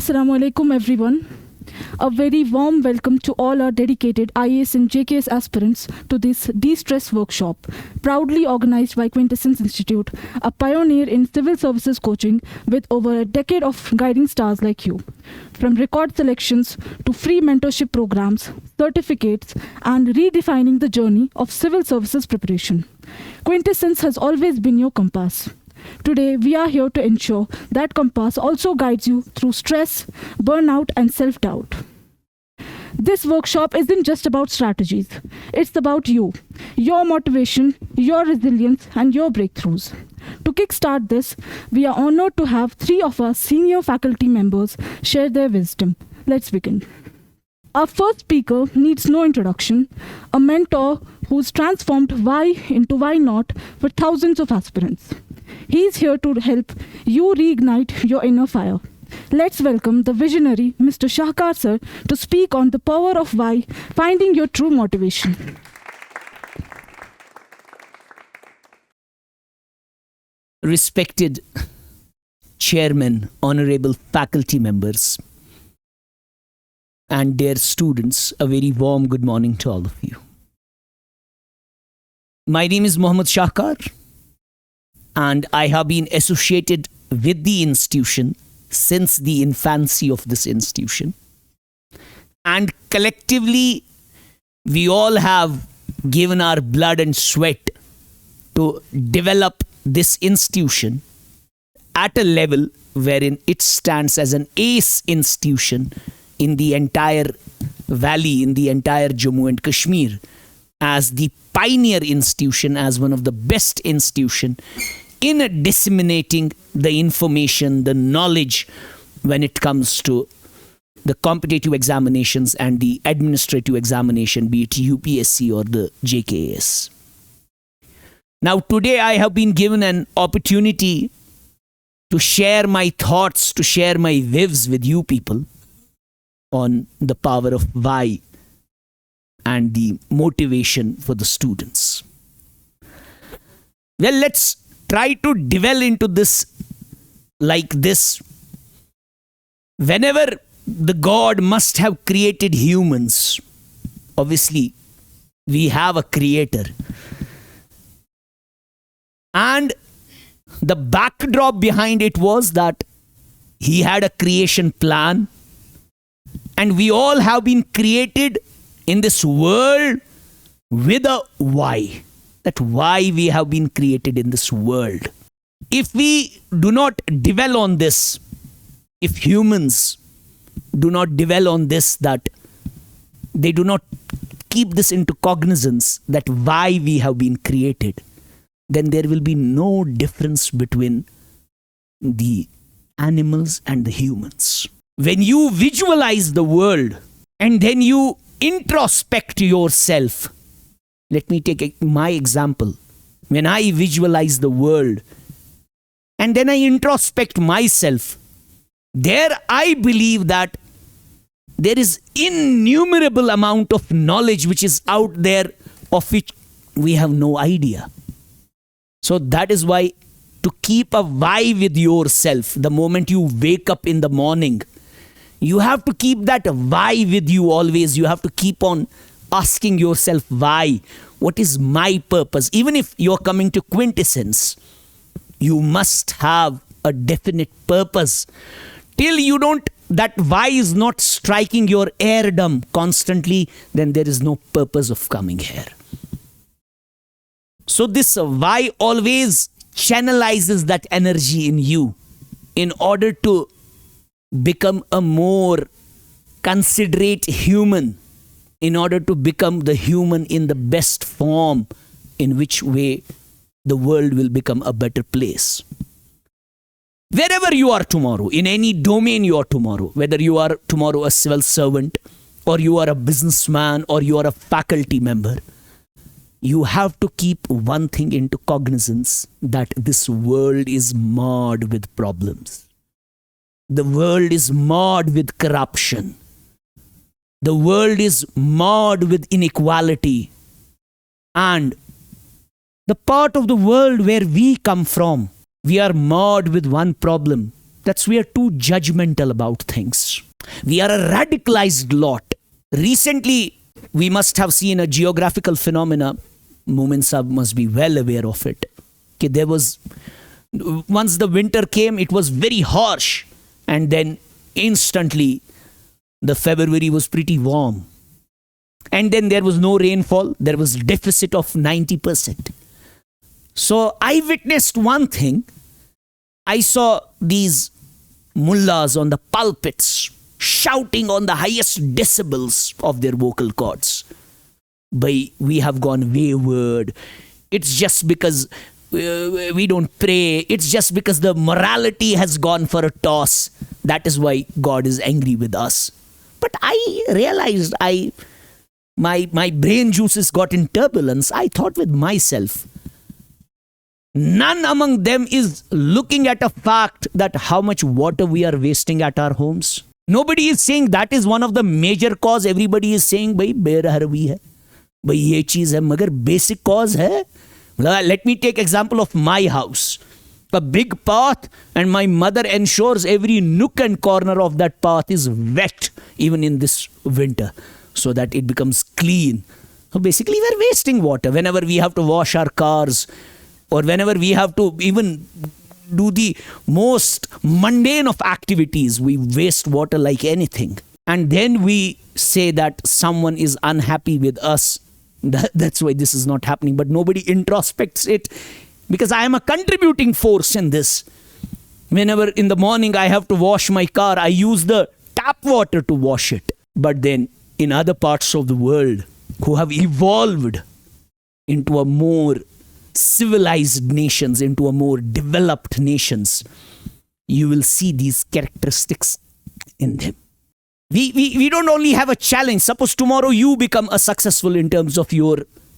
Assalamu alaikum everyone. A very warm welcome to all our dedicated IAS and JKS aspirants to this de-stress workshop, proudly organized by Quintessence Institute, a pioneer in civil services coaching with over a decade of guiding stars like you. From record selections to free mentorship programs, certificates, and redefining the journey of civil services preparation, Quintessence has always been your compass. Today, we are here to ensure that compass also guides you through stress, burnout, and self-doubt. This workshop isn't just about strategies. It's about you, your motivation, your resilience, and your breakthroughs. To kickstart this, we are honored to have three of our senior faculty members share their wisdom. Let's begin. Our first speaker needs no introduction, a mentor who's transformed why into why not for thousands of aspirants. He's here to help you reignite your inner fire. Let's welcome the visionary Mr. Shahkar sir to speak on the power of why, finding your true motivation. Respected chairman, honorable faculty members, and dear students, a very warm good morning to all of you. My name is Mohammad Shahkar, and I have been associated with the institution since the infancy of this institution. And collectively, we all have given our blood and sweat to develop this institution at a level wherein it stands as an ace institution in the entire valley, in the entire Jammu and Kashmir, as the pioneer institution, as one of the best institution in disseminating the information, the knowledge when it comes to the competitive examinations and the administrative examination, be it UPSC or the JKS. Now, today I have been given an opportunity to share my thoughts, to share my views with you people on the power of why and the motivation for the students. Well, let's try to delve into this like this. Whenever the God must have created humans, obviously we have a creator. And the backdrop behind it was that he had a creation plan, and we all have been created in this world with a why. That why we have been created in this world. If we do not dwell on this, if humans do not dwell on this, that they do not keep this into cognizance, that why we have been created, then there will be no difference between the animals and the humans. When you visualize the world and then you introspect yourself, let me take my example. When I visualize the world and then I introspect myself, there I believe that there is innumerable amount of knowledge which is out there of which we have no idea. So that is why, to keep a why with yourself, the moment you wake up in the morning, you have to keep that why with you always. You have to keep on asking yourself why. What is my purpose? Even if you're coming to Quintessence, you must have a definite purpose. Till you don't, that why is not striking your eardrum constantly, then there is no purpose of coming here. So this why always channelizes that energy in you in order to become a more considerate human, in order to become the human in the best form, in which way the world will become a better place. Wherever you are tomorrow, in any domain you are tomorrow, whether you are tomorrow a civil servant, or you are a businessman, or you are a faculty member, you have to keep one thing into cognizance, that this world is marred with problems. The world is marred with corruption. The world is marred with inequality. And the part of the world where we come from, we are marred with one problem, That's we are too judgmental about things. We are a radicalized lot. Recently, we must have seen a geographical phenomena. Moomin Sahib must be well aware of it. Okay, there was, once the winter came, it was very harsh. And then instantly, the February was pretty warm. And then there was no rainfall. There was deficit of 90%. So I witnessed one thing. I saw these mullahs on the pulpits shouting on the highest decibels of their vocal cords. We have gone wayward. It's just because we don't pray. It's just because the morality has gone for a toss. That is why God is angry with us. But I realized my brain juices got in turbulence. I thought with myself, none among them is looking at a fact that how much water we are wasting at our homes. Nobody is saying that is one of the major cause. Everybody is saying, bhai, berahravi hai. Bhai, ye cheez hai. Magar basic cause hai. Let me take example of my house. A big path, and my mother ensures every nook and corner of that path is wet, even in this winter, so that it becomes clean. So basically, we're wasting water whenever we have to wash our cars, or whenever we have to even do the most mundane of activities. We waste water like anything. And then we say that someone is unhappy with us. That's why this is not happening. But nobody introspects it, because I am a contributing force in this. Whenever in the morning I have to wash my car, I use the tap water to wash it. But then in other parts of the world who have evolved into a more civilized nations, into a more developed nations, you will see these characteristics in them. We don't only have a challenge. Suppose tomorrow you become a successful in terms of your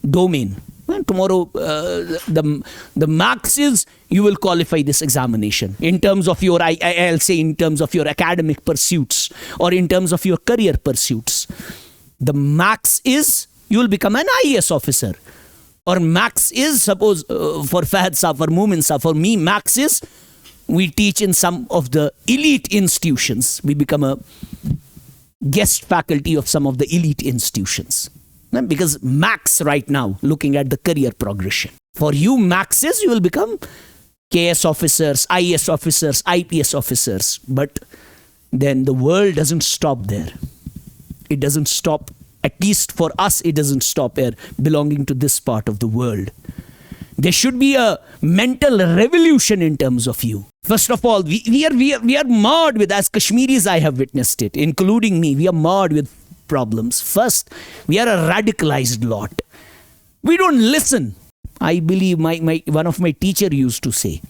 domain. Well, tomorrow the marks is you will qualify this examination. In terms of your, I'll say in terms of your academic pursuits, or in terms of your career pursuits. The max is you will become an IAS officer. Or max is, suppose for Fahad Saab, for Moomin Saab, for me, max is we teach in some of the elite institutions. We become a guest faculty of some of the elite institutions. Because max right now, looking at the career progression. For you, max is you will become KS officers, IAS officers, IPS officers. But then the world doesn't stop there. It doesn't stop. At least for us, it doesn't stop here, belonging to this part of the world. There should be a mental revolution in terms of you. First of all, we are marred with, as Kashmiris I have witnessed it, including me, we are marred with problems. First, we are a radicalized lot. We don't listen. I believe one of my teacher used to say,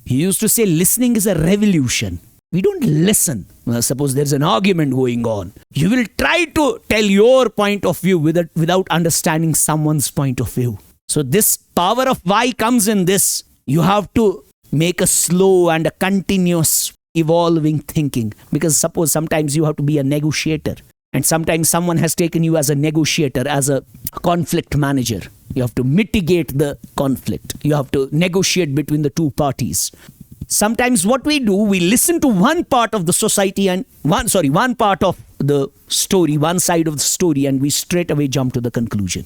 he used to say, listening is a revolution. We don't listen. Well, suppose there's an argument going on. You will try to tell your point of view without understanding someone's point of view. So this power of why comes in this. You have to make a slow and a continuous evolving thinking. Because suppose sometimes you have to be a negotiator. And sometimes someone has taken you as a negotiator, as a conflict manager. You have to mitigate the conflict. You have to negotiate between the two parties. Sometimes what we do, we listen to one part of the society and one part of the story, one side of the story, and we straight away jump to the conclusion.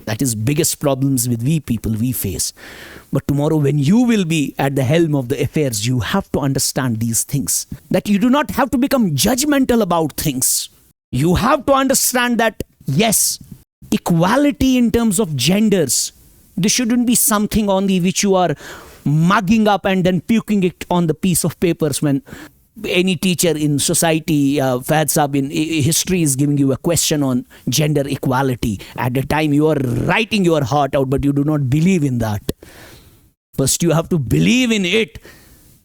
That is biggest problems with we people we face. But tomorrow when you will be at the helm of the affairs, you have to understand these things. That you do not have to become judgmental about things. You have to understand that, yes, equality in terms of genders, this shouldn't be something only which you are mugging up and then puking it on the piece of papers when any teacher in society, Fahad Saab in history is giving you a question on gender equality. At the time you are writing your heart out, but you do not believe in that. First you have to believe in it,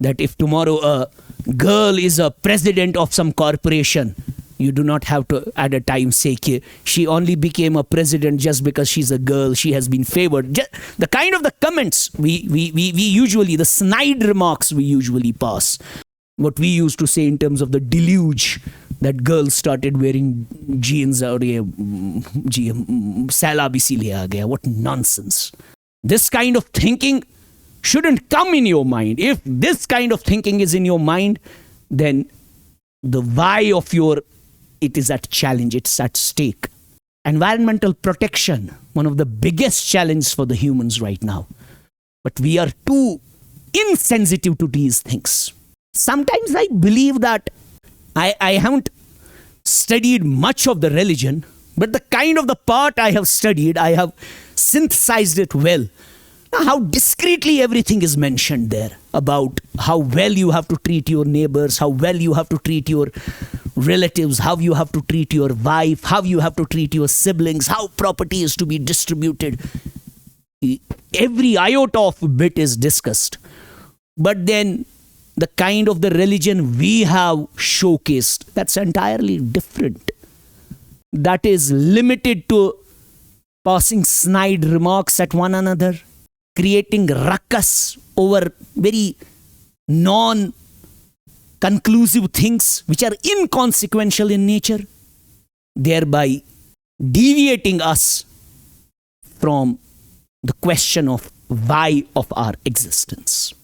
that if tomorrow a girl is a president of some corporation, you do not have to at a time say she only became a president just because she's a girl, she has been favored. The kind of the comments we usually, the snide remarks we usually pass. What we used to say in terms of the deluge that girls started wearing jeans or sala bisile aa gaya. What nonsense. This kind of thinking shouldn't come in your mind. If this kind of thinking is in your mind, then the why of it is at challenge, it's at stake. Environmental protection, one of the biggest challenges for the humans right now. But we are too insensitive to these things. Sometimes I believe that I haven't studied much of the religion, but the kind of the part I have studied, I have synthesized it well. Now, how discreetly everything is mentioned there about how well you have to treat your neighbors, how well you have to treat your relatives, how you have to treat your wife, how you have to treat your siblings, how property is to be distributed. Every iota of bit is discussed. But then the kind of the religion we have showcased, that's entirely different. That is limited to passing snide remarks at one another, creating ruckus over very non-conclusive things which are inconsequential in nature, thereby deviating us from the question of why of our existence.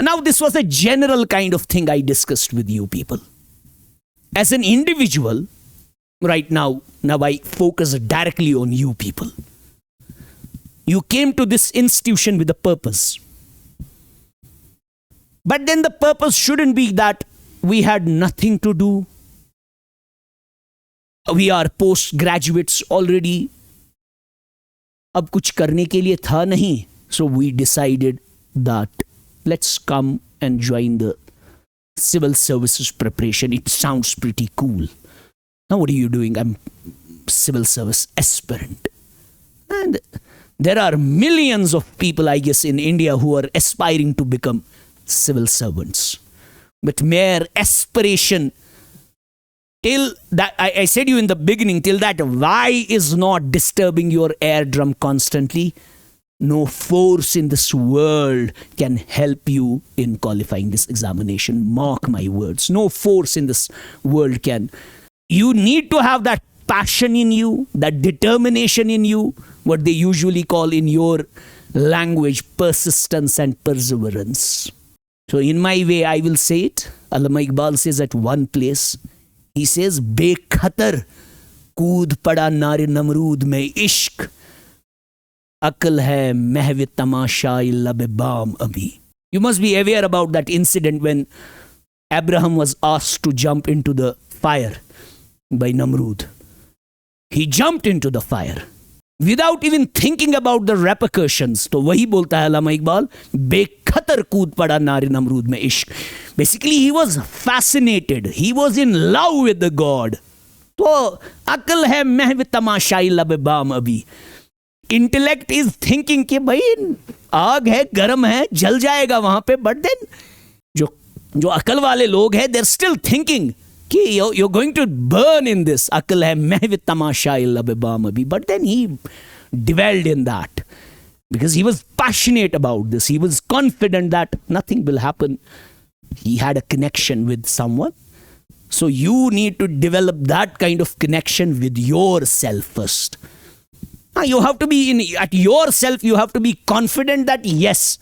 Now, this was a general kind of thing I discussed with you people. As an individual, right now I focus directly on you people. You came to this institution with a purpose. But then the purpose shouldn't be that we had nothing to do. We are postgraduates already. अब कुछ करने के लिए था नहीं. So we decided that let's come and join the civil services preparation. It sounds pretty cool. Now what are you doing? I'm civil service aspirant. And there are millions of people, I guess, in India who are aspiring to become civil servants. But mere aspiration, till that, I said you in the beginning, till that why is not disturbing your eardrum constantly, no force in this world can help you in qualifying this examination. Mark my words. No force in this world can. You need to have that passion in you, that determination in you, what they usually call in your language persistence and perseverance. So in my way, I will say it. Allama Iqbal says at one place, he says, Bekhatar kood pada nare namrood mein ishq. Akal hai mehve tamasha labe baam abhi. You must be aware about that incident when Abraham was asked to jump into the fire by Namrud. He jumped into the fire without even thinking about the repercussions. तो वही बोलता है अल्लामा इकबाल, बेखतर कूद पड़ा नारे नमरूद में इश्क. Basically he was fascinated. He was in love with the God. तो अकल है महव तमाशाई लब बाम अभी. Intellect is thinking कि भाई आग है, गर्म है, जल जाएगा वहां पे. But then जो अकल वाले लोग हैं, they're still thinking कि you're going to burn in this. अकल है महव तमाशाई लब बाम अभी. But then he dwelled in that because he was passionate about this. He was confident that nothing will happen. He had a connection with someone. So you need to develop that kind of connection with yourself first. You have to be at yourself, you have to be confident that yes,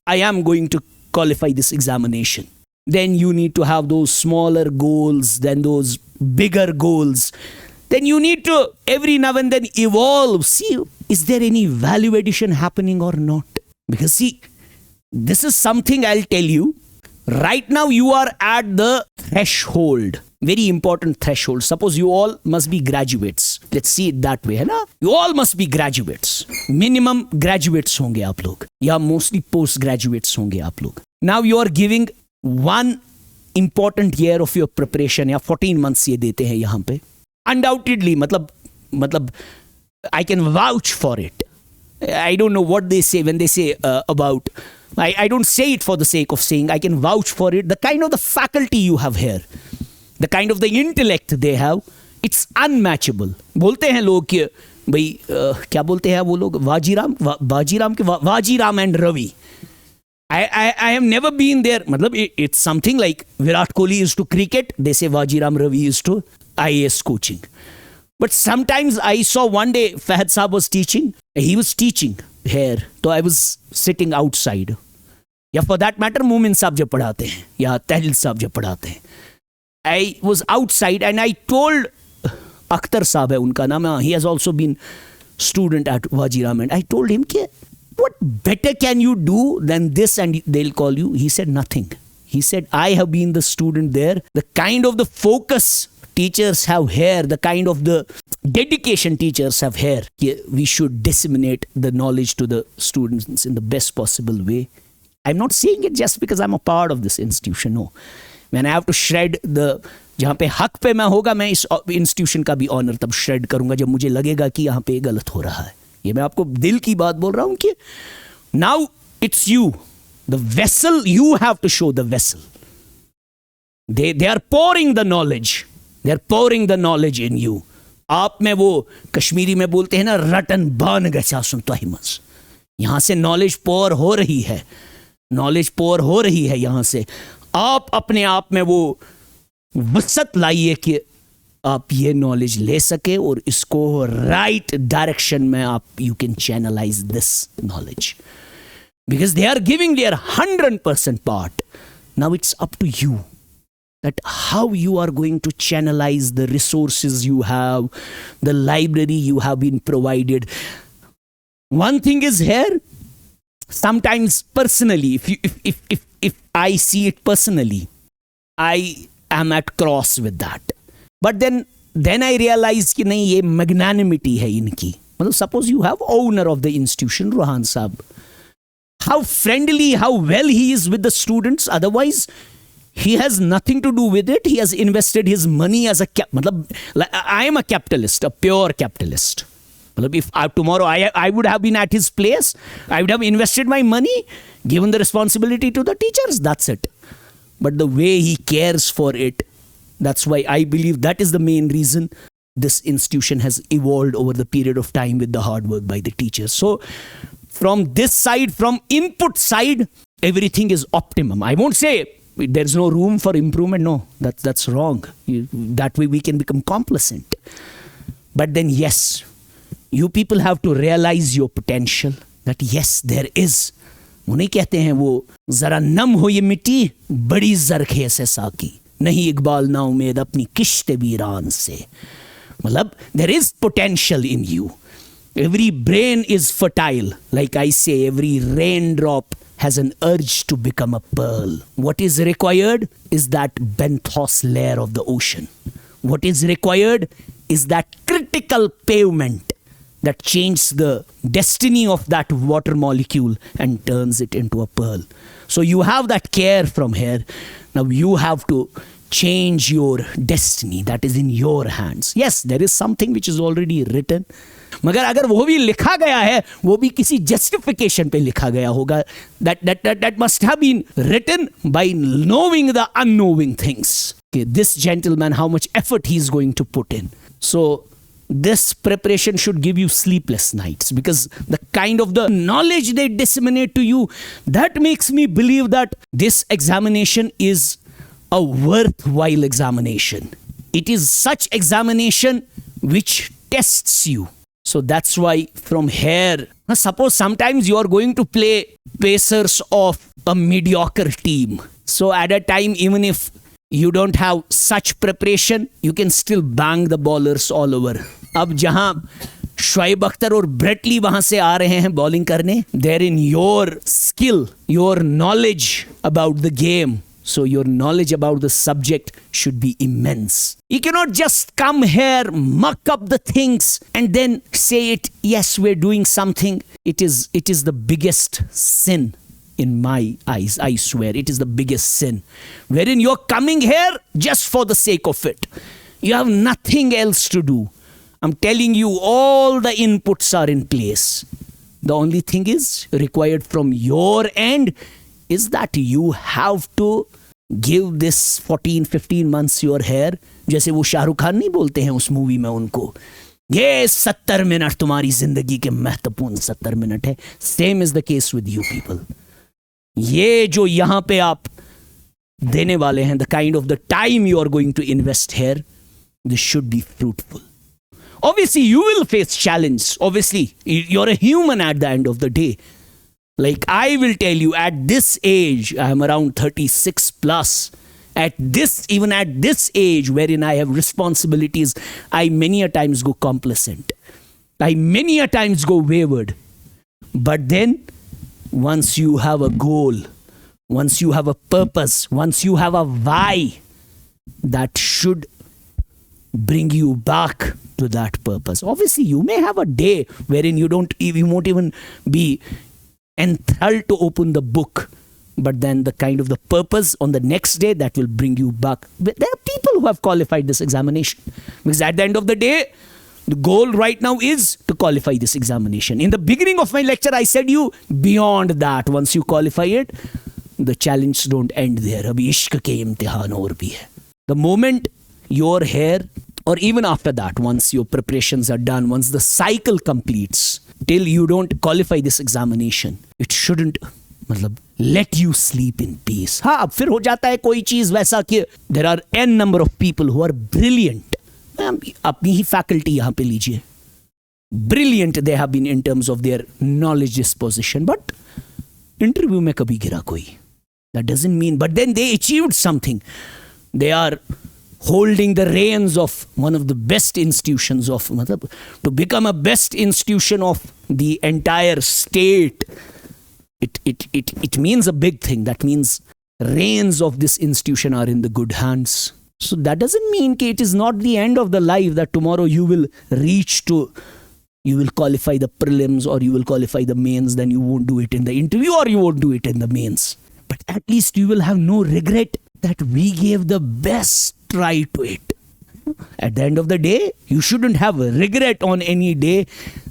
I am going to qualify this examination. Then you need to have those smaller goals, then those bigger goals. Then you need to every now and then evolve. See, is there any value addition happening or not? Because see, this is something I'll tell you. Right now you are at the threshold. Very important threshold. Suppose you all must be graduates. Let's see it that way, है ना? You all must be graduates. Minimum graduates होंगे आप लोग. या mostly post graduates होंगे आप लोग. Now you are giving one important year of your preparation. या 14 months ये देते हैं यहाँ पे. Undoubtedly, मतलब I can vouch for it. I don't know what they say when they say about. I don't say it for the sake of saying. I can vouch for it. The kind of the faculty you have here. The kind of the intellect they have, it's unmatchable. बोलते हैं लोग कि भाई क्या बोलते हैं वो लोग Vajiram and Ravi. I have never been there. मतलब it's something like Virat Kohli is to cricket. They say Vajiram Ravi is to IAS coaching. But sometimes I saw one day Fahad Saab was teaching. He was teaching here. So I was sitting outside. या for that matter Moomin साहब जब पढ़ाते हैं या तहलील साहब जब पढ़ाते हैं. I was outside and I told Akhtar साहब है उनका नाम. He has also been student at Wajiram, and I told him कि what better can you do than this, and they'll call you. He said nothing. He said, I have been the student there. The kind of the focus teachers have here, the kind of the dedication teachers have here. We should disseminate the knowledge to the students in the best possible way. I'm not saying it just because I'm a part of this institution. No. When I have to shred the जहाँ पे हक पे मैं होगा, मैं इस institution का भी ऑनर तब श्रेड करूंगा जब मुझे लगेगा कि यहाँ पे गलत हो रहा है. ये मैं आपको दिल की बात बोल रहा हूँ कि now it's you, the vessel, you have to show the vessel. They are pouring the knowledge, they are pouring the knowledge in you. आप में वो कश्मीरी में बोलते हैं ना, रटन बन गया सुन तो हिमस. यहाँ से नॉलेज पोर हो रही है, नॉलेज पोर हो रही है यहाँ से. आप अपने आप में वो वसत लाइए कि आप ये नॉलेज ले सके और इसको राइट डायरेक्शन में आप you can channelise this knowledge, because they are giving their 100% part. Now it's up to you that how you are going to channelize the resources you have, the library you have been provided. One thing is here, sometimes personally, if I see it personally, I am at cross with that. But then I realize कि नहीं, ये magnanimity है इनकी. मतलब suppose you have owner of the institution, Rohan Saab, how friendly, how well he is with the students. Otherwise he has nothing to do with it. He has invested his money as a I am a capitalist, a pure capitalist. If tomorrow I would have been at his place, I would have invested my money, given the responsibility to the teachers. That's it. But the way he cares for it, that's why I believe that is the main reason this institution has evolved over the period of time with the hard work by the teachers. So from this side, from input side, everything is optimum. I won't say there's no room for improvement. No, that's wrong. That way we can become complacent. But then yes, you people have to realize your potential, that yes, there is. वो नहीं कहते हैं वो जरा नम हो ये मिट्टी, बड़ी जरखे से साकी, नहीं इकबाल ना उम्मीद अपनी किश्ते वीरान से. मतलब there is potential in you. Every brain is fertile. Like I say, every raindrop has an urge to become a pearl. What is required is that benthos layer of the ocean. What is required is that critical pavement that changes the destiny of that water molecule and turns it into a pearl. So you have that care from here. Now you have to change your destiny. That is in your hands. Yes, there is something which is already written. मगर अगर वो भी लिखा गया है, वो भी किसी justification पे लिखा गया होगा. That must have been written by knowing the unknowing things. Okay, this gentleman, how much effort he is going to put in. So this preparation should give you sleepless nights, because the kind of the knowledge they disseminate to you, that makes me believe that this examination is a worthwhile examination. It is such examination which tests you. So that's why from here, suppose sometimes you are going to play pacers of a mediocre team. So at a time, even if you don't have such preparation, you can still bang the ballers all over. अब जहां शोएब अख्तर और Brett Lee वहां से आ रहे हैं bowling करने, there in your skill, your knowledge about the game. So your knowledge about the subject should be immense. You cannot just come here, muck up the things and then say it, yes, we're doing something. It is the biggest sin in my eyes. I swear, it is the biggest sin. Wherein you're coming here just for the sake of it. You have nothing else to do. I'm telling you, all the inputs are in place. The only thing is required from your end is that you have to give this 14-15 months your hair. जैसे वो शाहरुख खान नहीं बोलते हैं उस movie में उनको, ये 70 minute तुम्हारी जिंदगी के महत्वपूर्ण 70 मिनट है. Same is the case with you people. ये जो यहाँ पे आप देने वाले हैं, the kind of the time you are going to invest here, this should be fruitful. Obviously, you will face challenge. Obviously, you're a human at the end of the day. Like I will tell you, at this age, I am around 36 plus. Even at this age wherein I have responsibilities, I many a times go complacent. I many a times go wayward. But then, once you have a goal, once you have a purpose, once you have a why, that should bring you back to that purpose. Obviously, you may have a day wherein you won't even be enthralled to open the book, but then the kind of the purpose on the next day that will bring you back. But there are people who have qualified this examination, because at the end of the day, the goal right now is to qualify this examination. In the beginning of my lecture, I said you beyond that, once you qualify it, the challenge don't end there. Abhi ishq ke imtihan aur bhi hai. The moment you're here, or even after that, once your preparations are done, once the cycle completes, till you don't qualify this examination, it shouldn't let you sleep in peace. हाँ, अब फिर हो जाता है कोई चीज वैसा कि there are n number of people who are brilliant. अपनी ही faculty यहाँ पे लीजिए. Brilliant they have been in terms of their knowledge disposition, but interview में कभी गिरा कोई. That doesn't mean, but then they achieved something. They are holding the reins of one of the best institutions of, to become a best institution of the entire state. It means a big thing. That means reins of this institution are in the good hands. So that doesn't mean that it is not the end of the life, that tomorrow you will qualify the prelims or you will qualify the mains, then you won't do it in the interview or you won't do it in the mains. But at least you will have no regret that we gave the best try to it. At the end of the day, you shouldn't have a regret on any day.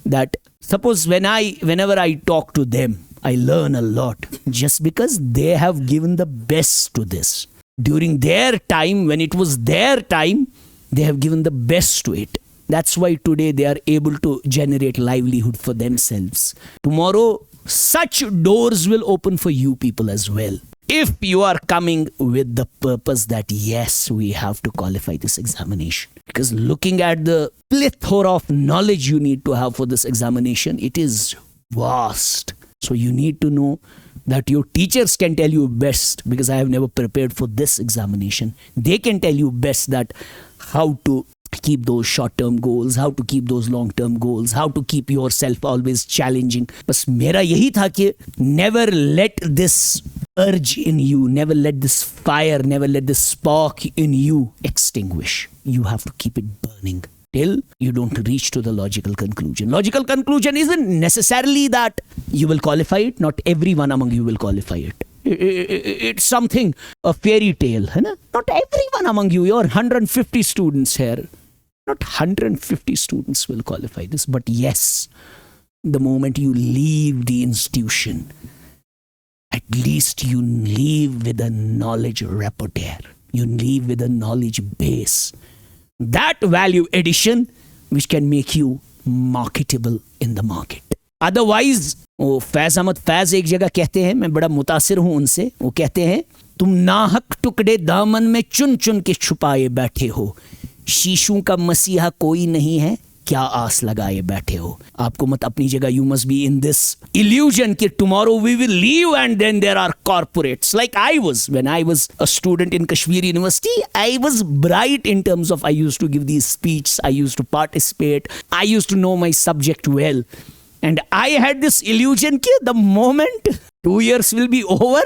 That suppose whenever I talk to them, I learn a lot just because they have given the best to this. During their time, when it was their time, they have given the best to it. That's why today they are able to generate livelihood for themselves. Tomorrow, such doors will open for you people as well. If you are coming with the purpose that yes, we have to qualify this examination. Because looking at the plethora of knowledge you need to have for this examination, it is vast. So you need to know that your teachers can tell you best, because I have never prepared for this examination. They can tell you best that how to keep those short-term goals, how to keep those long-term goals, how to keep yourself always challenging. Bas mera yahi tha ki never let this urge in you, never let this fire, never let this spark in you extinguish. You have to keep it burning till you don't reach to the logical conclusion. Logical conclusion isn't necessarily that you will qualify it. Not everyone among you will qualify it. It's something, a fairy tale. Hai na? Not everyone among you, you're 150 students here. Not 150 students will qualify this. But yes, the moment you leave the institution, at least you leave with a knowledge repertoire. You leave with a knowledge base. That value addition which can make you marketable in the market. Otherwise, वो फैज अहमद फैज एक जगह कहते हैं, मैं बड़ा मुतासिर हूं उनसे, वो कहते हैं, तुम नाहक टुकड़े दामन में चुन चुन के छुपाए बैठे हो, शीशों का मसीहा कोई नहीं है, क्या आस लगाए बैठे हो. आपको मत अपनी जगह, you must be in this illusion कि tomorrow we will leave and then there are corporates. Like I was, when I was a student in Kashmir University, I was bright in terms of I used to give these speeches, I used to participate, I used to know my subject well. And I had this illusion that the moment 2 years will be over,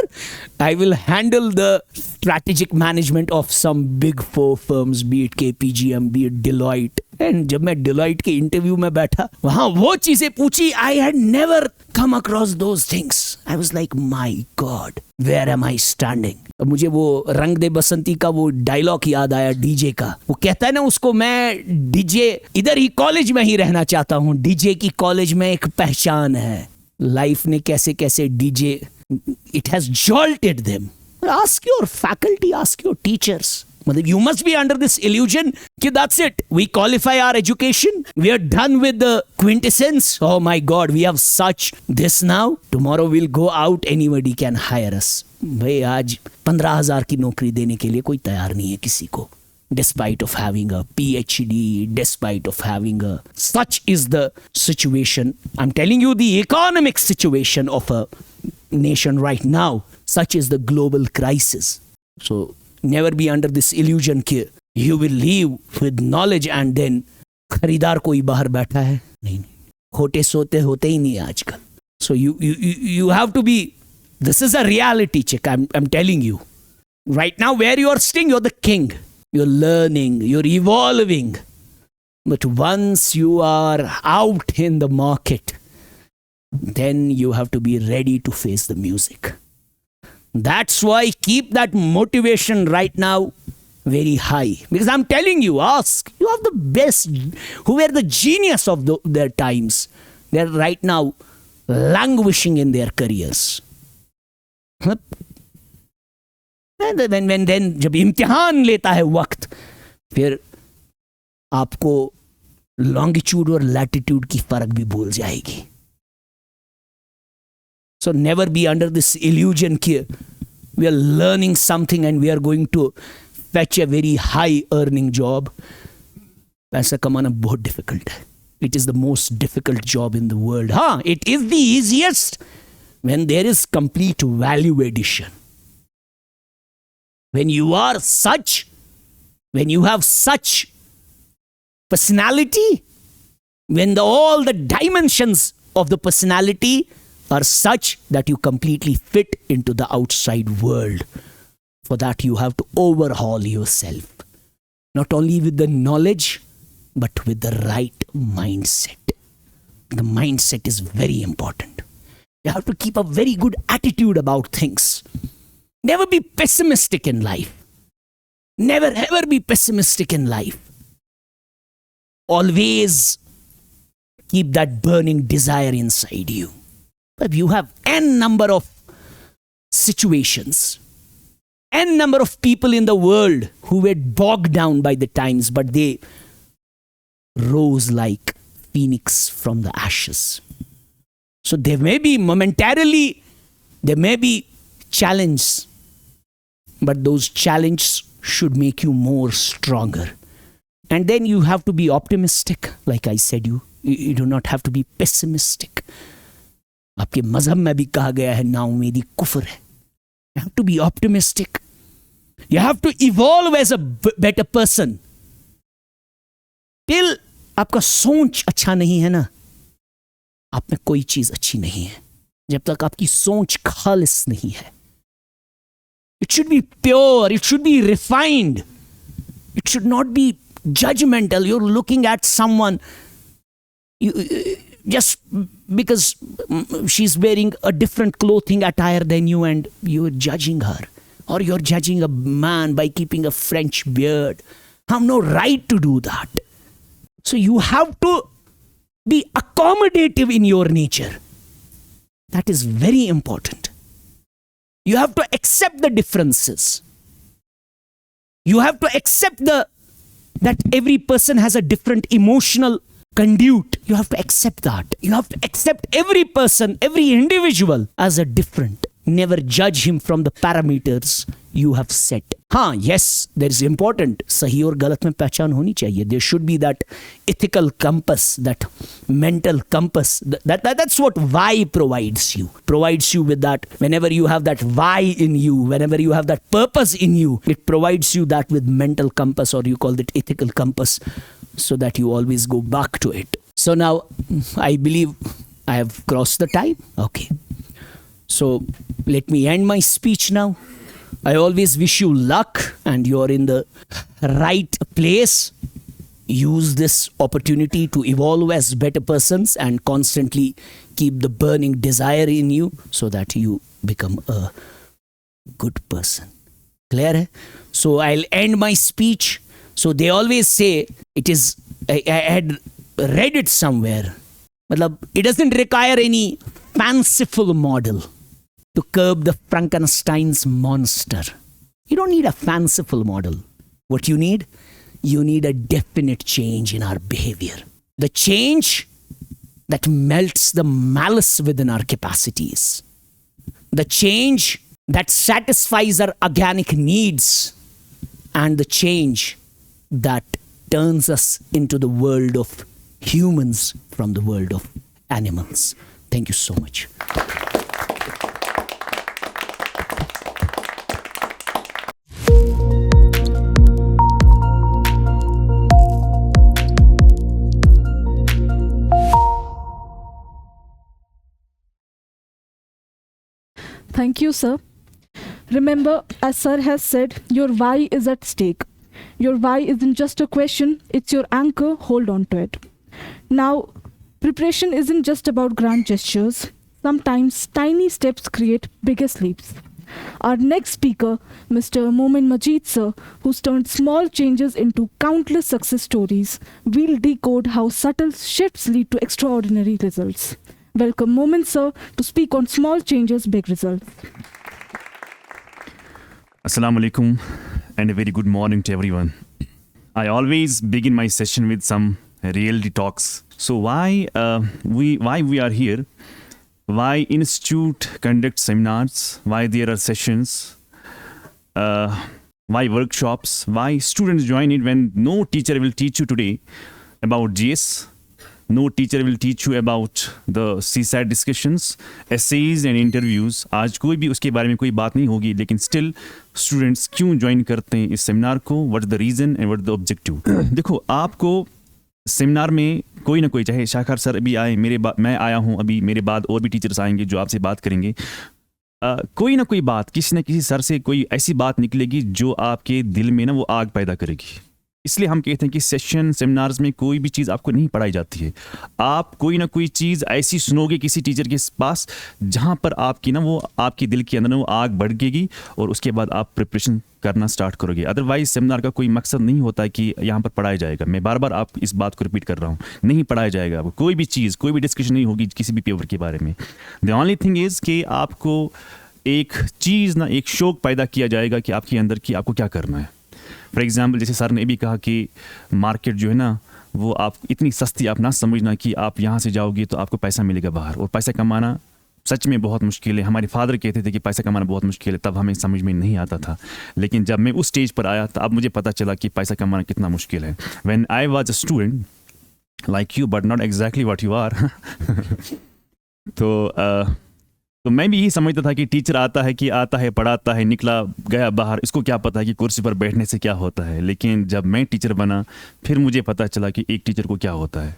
I will handle the strategic management of some big 4 firms, be it KPGM, be it Deloitte. And जब मैं Deloitte के interview में बैठा, वहाँ वो चीजें पूछी, I had never come across those things. I was like, my God, where am I standing? अब मुझे वो रंग दे बसंती का वो डायलॉग याद आया डीजे का. वो कहता है ना, उसको मैं डीजे इधर ही कॉलेज में ही रहना चाहता हूँ. डीजे की कॉलेज में एक पहचान है. लाइफ ने कैसे कैसे DJ, it has jolted them. Ask your faculty, ask your teachers. You must be under this illusion that that's it. We qualify our education. We are done with the quintessence. Oh my God, we have such this now. Tomorrow we'll go out, anybody can hire us. भाई आज 15,000 की नौकरी देने के लिए कोई तैयार नहीं है किसी को. despite of having a PhD, despite of having a... Such is the situation. I'm telling you the economic situation of a nation right now. Such is the global crisis. So never be under this illusion कि you will live with knowledge and then खरीदार कोई बाहर बैठा है. नहीं, खोटे सोते होते ही नहीं आजकल. So you have to be... This is a reality check. I'm telling you. Right now, where you are sitting, you're the king. You're learning, you're evolving. But once you are out in the market, then you have to be ready to face the music. That's why keep that motivation right now very high. Because I'm telling you, ask. You have the best, who were the genius of their times. They're right now languishing in their careers. when जब इम्तिहान लेता है वक्त, फिर आपको longitude और latitude की फर्क भी भूल जाएगी. So never be under this illusion कि we are learning something and we are going to fetch a very high earning job. पैसा कमाना बहुत difficult है. It is the most difficult job in the world. हाँ, it is the easiest when there is complete value addition. When you are such, when you have such personality, when all the dimensions of the personality are such that you completely fit into the outside world. For that you have to overhaul yourself. Not only with the knowledge, but with the right mindset. The mindset is very important. You have to keep a very good attitude about things. Never be pessimistic in life. Never ever be pessimistic in life. Always keep that burning desire inside you. But you have n number of situations, n number of people in the world who were bogged down by the times, but they rose like phoenix from the ashes. So there may be momentarily, there may be challenges, but those challenges should make you more stronger. And then you have to be optimistic. Like I said, you do not have to be pessimistic. आपके मजहब में भी कहा गया है नाउमीदी कुफ्र है. You have to be optimistic. You have to evolve as a better person. Till आपका सोच अच्छा नहीं है ना, आप में कोई चीज अच्छी नहीं है. जब तक आपकी सोच खालिस नहीं है. It should be pure. It should be refined. It should not be judgmental. You're looking at someone just because she's wearing a different clothing attire than you and you're judging her. Or you're judging a man by keeping a French beard. I have no right to do that. So you have to be accommodative in your nature. That is very important. You have to accept the differences. You have to accept that every person has a different emotional conduit. You have to accept that. You have to accept every person, every individual as a different. Never judge him from the parameters you have set. हाँ, yes, that is important. सही और गलत में पहचान होनी चाहिए. There should be that ethical compass, that mental compass. That's what why provides you. Provides you with that. Whenever you have that why in you, whenever you have that purpose in you, it provides you that with mental compass, or you call it ethical compass, so that you always go back to it. So now, I believe I have crossed the time. Okay. So let me end my speech now. I always wish you luck and you're in the right place. Use this opportunity to evolve as better persons and constantly keep the burning desire in you so that you become a good person. Clear hai? So I'll end my speech. So they always say, it is, I had read it somewhere. Matlab, it doesn't require any fanciful model to curb the Frankenstein's monster. You don't need a fanciful model. What you need a definite change in our behavior. The change that melts the malice within our capacities. The change that satisfies our organic needs. And the change that turns us into the world of humans from the world of animals. Thank you so much. Thank you, sir. Remember, as sir has said, your why is at stake. Your why isn't just a question, it's your anchor. Hold on to it. Now, preparation isn't just about grand gestures. Sometimes tiny steps create biggest leaps. Our next speaker, Mr. Momin Majid sir, who's turned small changes into countless success stories, will decode how subtle shifts lead to extraordinary results. Welcome Momin sir to speak on small changes, big results. Assalamu alaikum and a very good morning to everyone. I always begin my session with some reality talks. So why we are here? Why institute conducts seminars? Why there are sessions? Why workshops? Why students join it when no teacher will teach you today about GS? No teacher will teach you about the CSAT discussions, essays and interviews. आज कोई भी उसके बारे में कोई बात नहीं होगी, लेकिन still students क्यों ज्वाइन करते हैं इस सेमिनार को? What is the reason and what is the objective? देखो, आपको सेमिनार में कोई ना कोई, चाहे शाखर सर अभी आए, मैं आया हूँ अभी, मेरे बाद और भी टीचर्स आएंगे जो आपसे बात करेंगे. कोई ना कोई बात, किसी न किसी सर से कोई ऐसी बात निकलेगी जो आपके दिल में ना वो आग पैदा करेगी. इसलिए हम कहते हैं कि सेमिनार्स में कोई भी चीज़ आपको नहीं पढ़ाई जाती है. आप कोई ना कोई चीज़ ऐसी सुनोगे किसी टीचर के पास जहाँ पर आपकी ना वो आपके दिल के अंदर ना वो आग भड़केगी और उसके बाद आप प्रिपरेशन करना स्टार्ट करोगे. अदरवाइज सेमिनार का कोई मकसद नहीं होता है कि यहाँ पर पढ़ाया जाएगा. मैं बार बार आप इस बात को रिपीट कर रहा हूँ, नहीं पढ़ाया जाएगा आपको कोई भी चीज़, कोई भी डिस्कशन नहीं होगी किसी भी पेपर के बारे में. द ओनली थिंग इज़ कि आपको एक चीज़ ना, एक शौक पैदा किया जाएगा कि आपके अंदर कि आपको क्या करना है. फॉर एग्जाम्पल, जैसे सर ने भी कहा कि मार्केट जो है ना वो आप इतनी सस्ती आप ना समझना कि आप यहाँ से जाओगे तो आपको पैसा मिलेगा बाहर, और पैसा कमाना सच में बहुत मुश्किल है. हमारे फादर कहते थे कि पैसा कमाना बहुत मुश्किल है, तब हमें समझ में नहीं आता था. लेकिन जब मैं उस स्टेज पर आया तो अब मुझे पता चला कि पैसा कमाना कितना मुश्किल है. When I was a student like you but not exactly what you are, तो मैं भी यही समझता था कि टीचर आता है पढ़ाता है, निकला गया बाहर, इसको क्या पता है कि कुर्सी पर बैठने से क्या होता है. लेकिन जब मैं टीचर बना फिर मुझे पता चला कि एक टीचर को क्या होता है.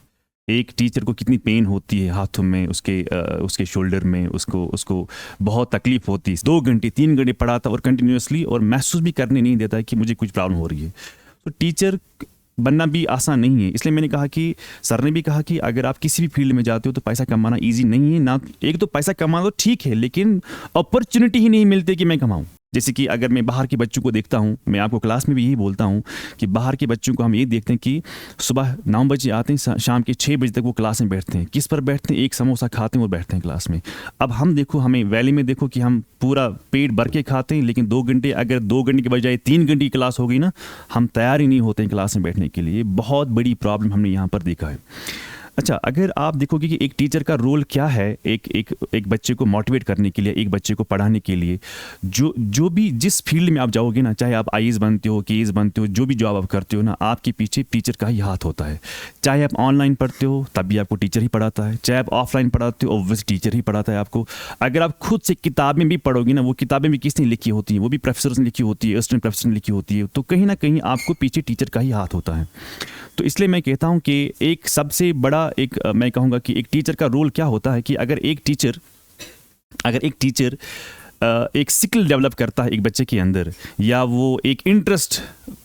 एक टीचर को कितनी पेन होती है हाथों में, उसके शोल्डर में, उसको बहुत तकलीफ होती है. 2 घंटे 3 घंटे पढ़ाता और कंटिन्यूसली, और महसूस भी करने नहीं देता है कि मुझे कुछ प्रॉब्लम हो रही है. तो टीचर बनना भी आसान नहीं है. इसलिए मैंने कहा कि सर ने भी कहा कि अगर आप किसी भी फील्ड में जाते हो तो पैसा कमाना इजी नहीं है ना. एक तो पैसा कमाना तो ठीक है, लेकिन अपॉर्चुनिटी ही नहीं मिलती कि मैं कमाऊं. जैसे कि अगर मैं बाहर के बच्चों को देखता हूं, मैं आपको क्लास में भी यही बोलता हूं कि बाहर के बच्चों को हम ये देखते हैं कि सुबह 9 बजे आते हैं, शाम के 6 बजे तक वो क्लास में बैठते हैं. किस पर बैठते हैं? एक समोसा खाते हैं और बैठते हैं क्लास में. अब हम देखो, हमें वैली में देखो कि हम पूरा पेट भर के खाते हैं, लेकिन 2 घंटे, अगर 2 घंटे के बजाय 3 घंटे की क्लास हो गई ना, हम तैयार ही नहीं होते हैं क्लास में बैठने के लिए. बहुत बड़ी प्रॉब्लम हमने यहाँ पर देखा है. अच्छा, अगर आप देखोगे कि एक टीचर का रोल क्या है एक बच्चे को मोटिवेट करने के लिए, एक बच्चे को पढ़ाने के लिए, जो भी जिस फील्ड में आप जाओगे ना, चाहे आप आईएएस बनते हो, केएएस बनते हो, जो भी जॉब आप करते हो ना, आपके पीछे टीचर का ही हाथ होता है. चाहे आप ऑनलाइन पढ़ते हो तब भी आपको टीचर ही पढ़ाता है, चाहे आप ऑफलाइन पढ़ाते हो ऑब्वियसली टीचर ही पढ़ाता है आपको. अगर आप खुद से किताबें भी पढ़ोगे ना, वो किताबें भी किसने लिखी होती हैं? वो भी प्रोफेसर ने लिखी होती है, असिस्टेंट प्रोफेसर ने लिखी होती है. तो कहीं ना कहीं आपको पीछे टीचर का ही हाथ होता है. तो इसलिए मैं कहता हूँ कि एक सबसे बड़ा मैं कहूँगा कि एक टीचर का रोल क्या होता है कि अगर एक टीचर एक स्किल डेवलप करता है एक बच्चे के अंदर, या वो एक इंटरेस्ट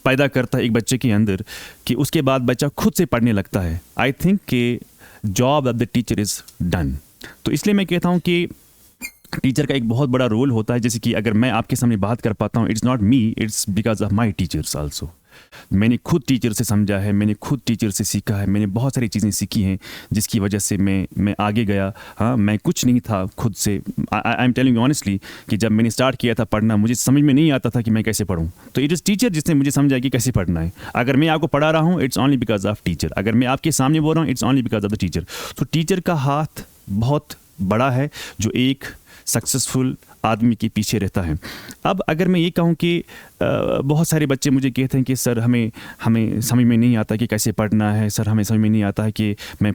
पैदा करता है एक बच्चे के अंदर, कि उसके बाद बच्चा खुद से पढ़ने लगता है, आई थिंक कि job of the teacher is done. तो इसलिए मैं कहता हूँ कि टीचर का एक बहुत बड़ा रोल होता है. जैसे कि अगर मैं आपके सामने बात कर पाता हूँ, it's not me, it's because of my teachers also. मैंने खुद टीचर से समझा है, मैंने खुद टीचर से सीखा है, मैंने बहुत सारी चीज़ें सीखी हैं जिसकी वजह से मैं आगे गया. हाँ, मैं कुछ नहीं था खुद से. I am telling you honestly कि जब मैंने स्टार्ट किया था पढ़ना, मुझे समझ में नहीं आता था कि मैं कैसे पढूं. तो इट इज़ टीचर जिसने मुझे समझाया कि कैसे पढ़ना है. अगर मैं आपको पढ़ा रहा हूँ, it's only because of teacher. अगर मैं आपके सामने बोल रहा हूँ, it's only because of the teacher. तो टीचर का हाथ बहुत बड़ा है जो एक सक्सेसफुल आदमी के पीछे रहता है. अब अगर मैं ये कहूँ कि बहुत सारे बच्चे मुझे कहते हैं कि सर हमें समझ में नहीं आता कि कैसे पढ़ना है, सर हमें समझ में नहीं आता है कि मैं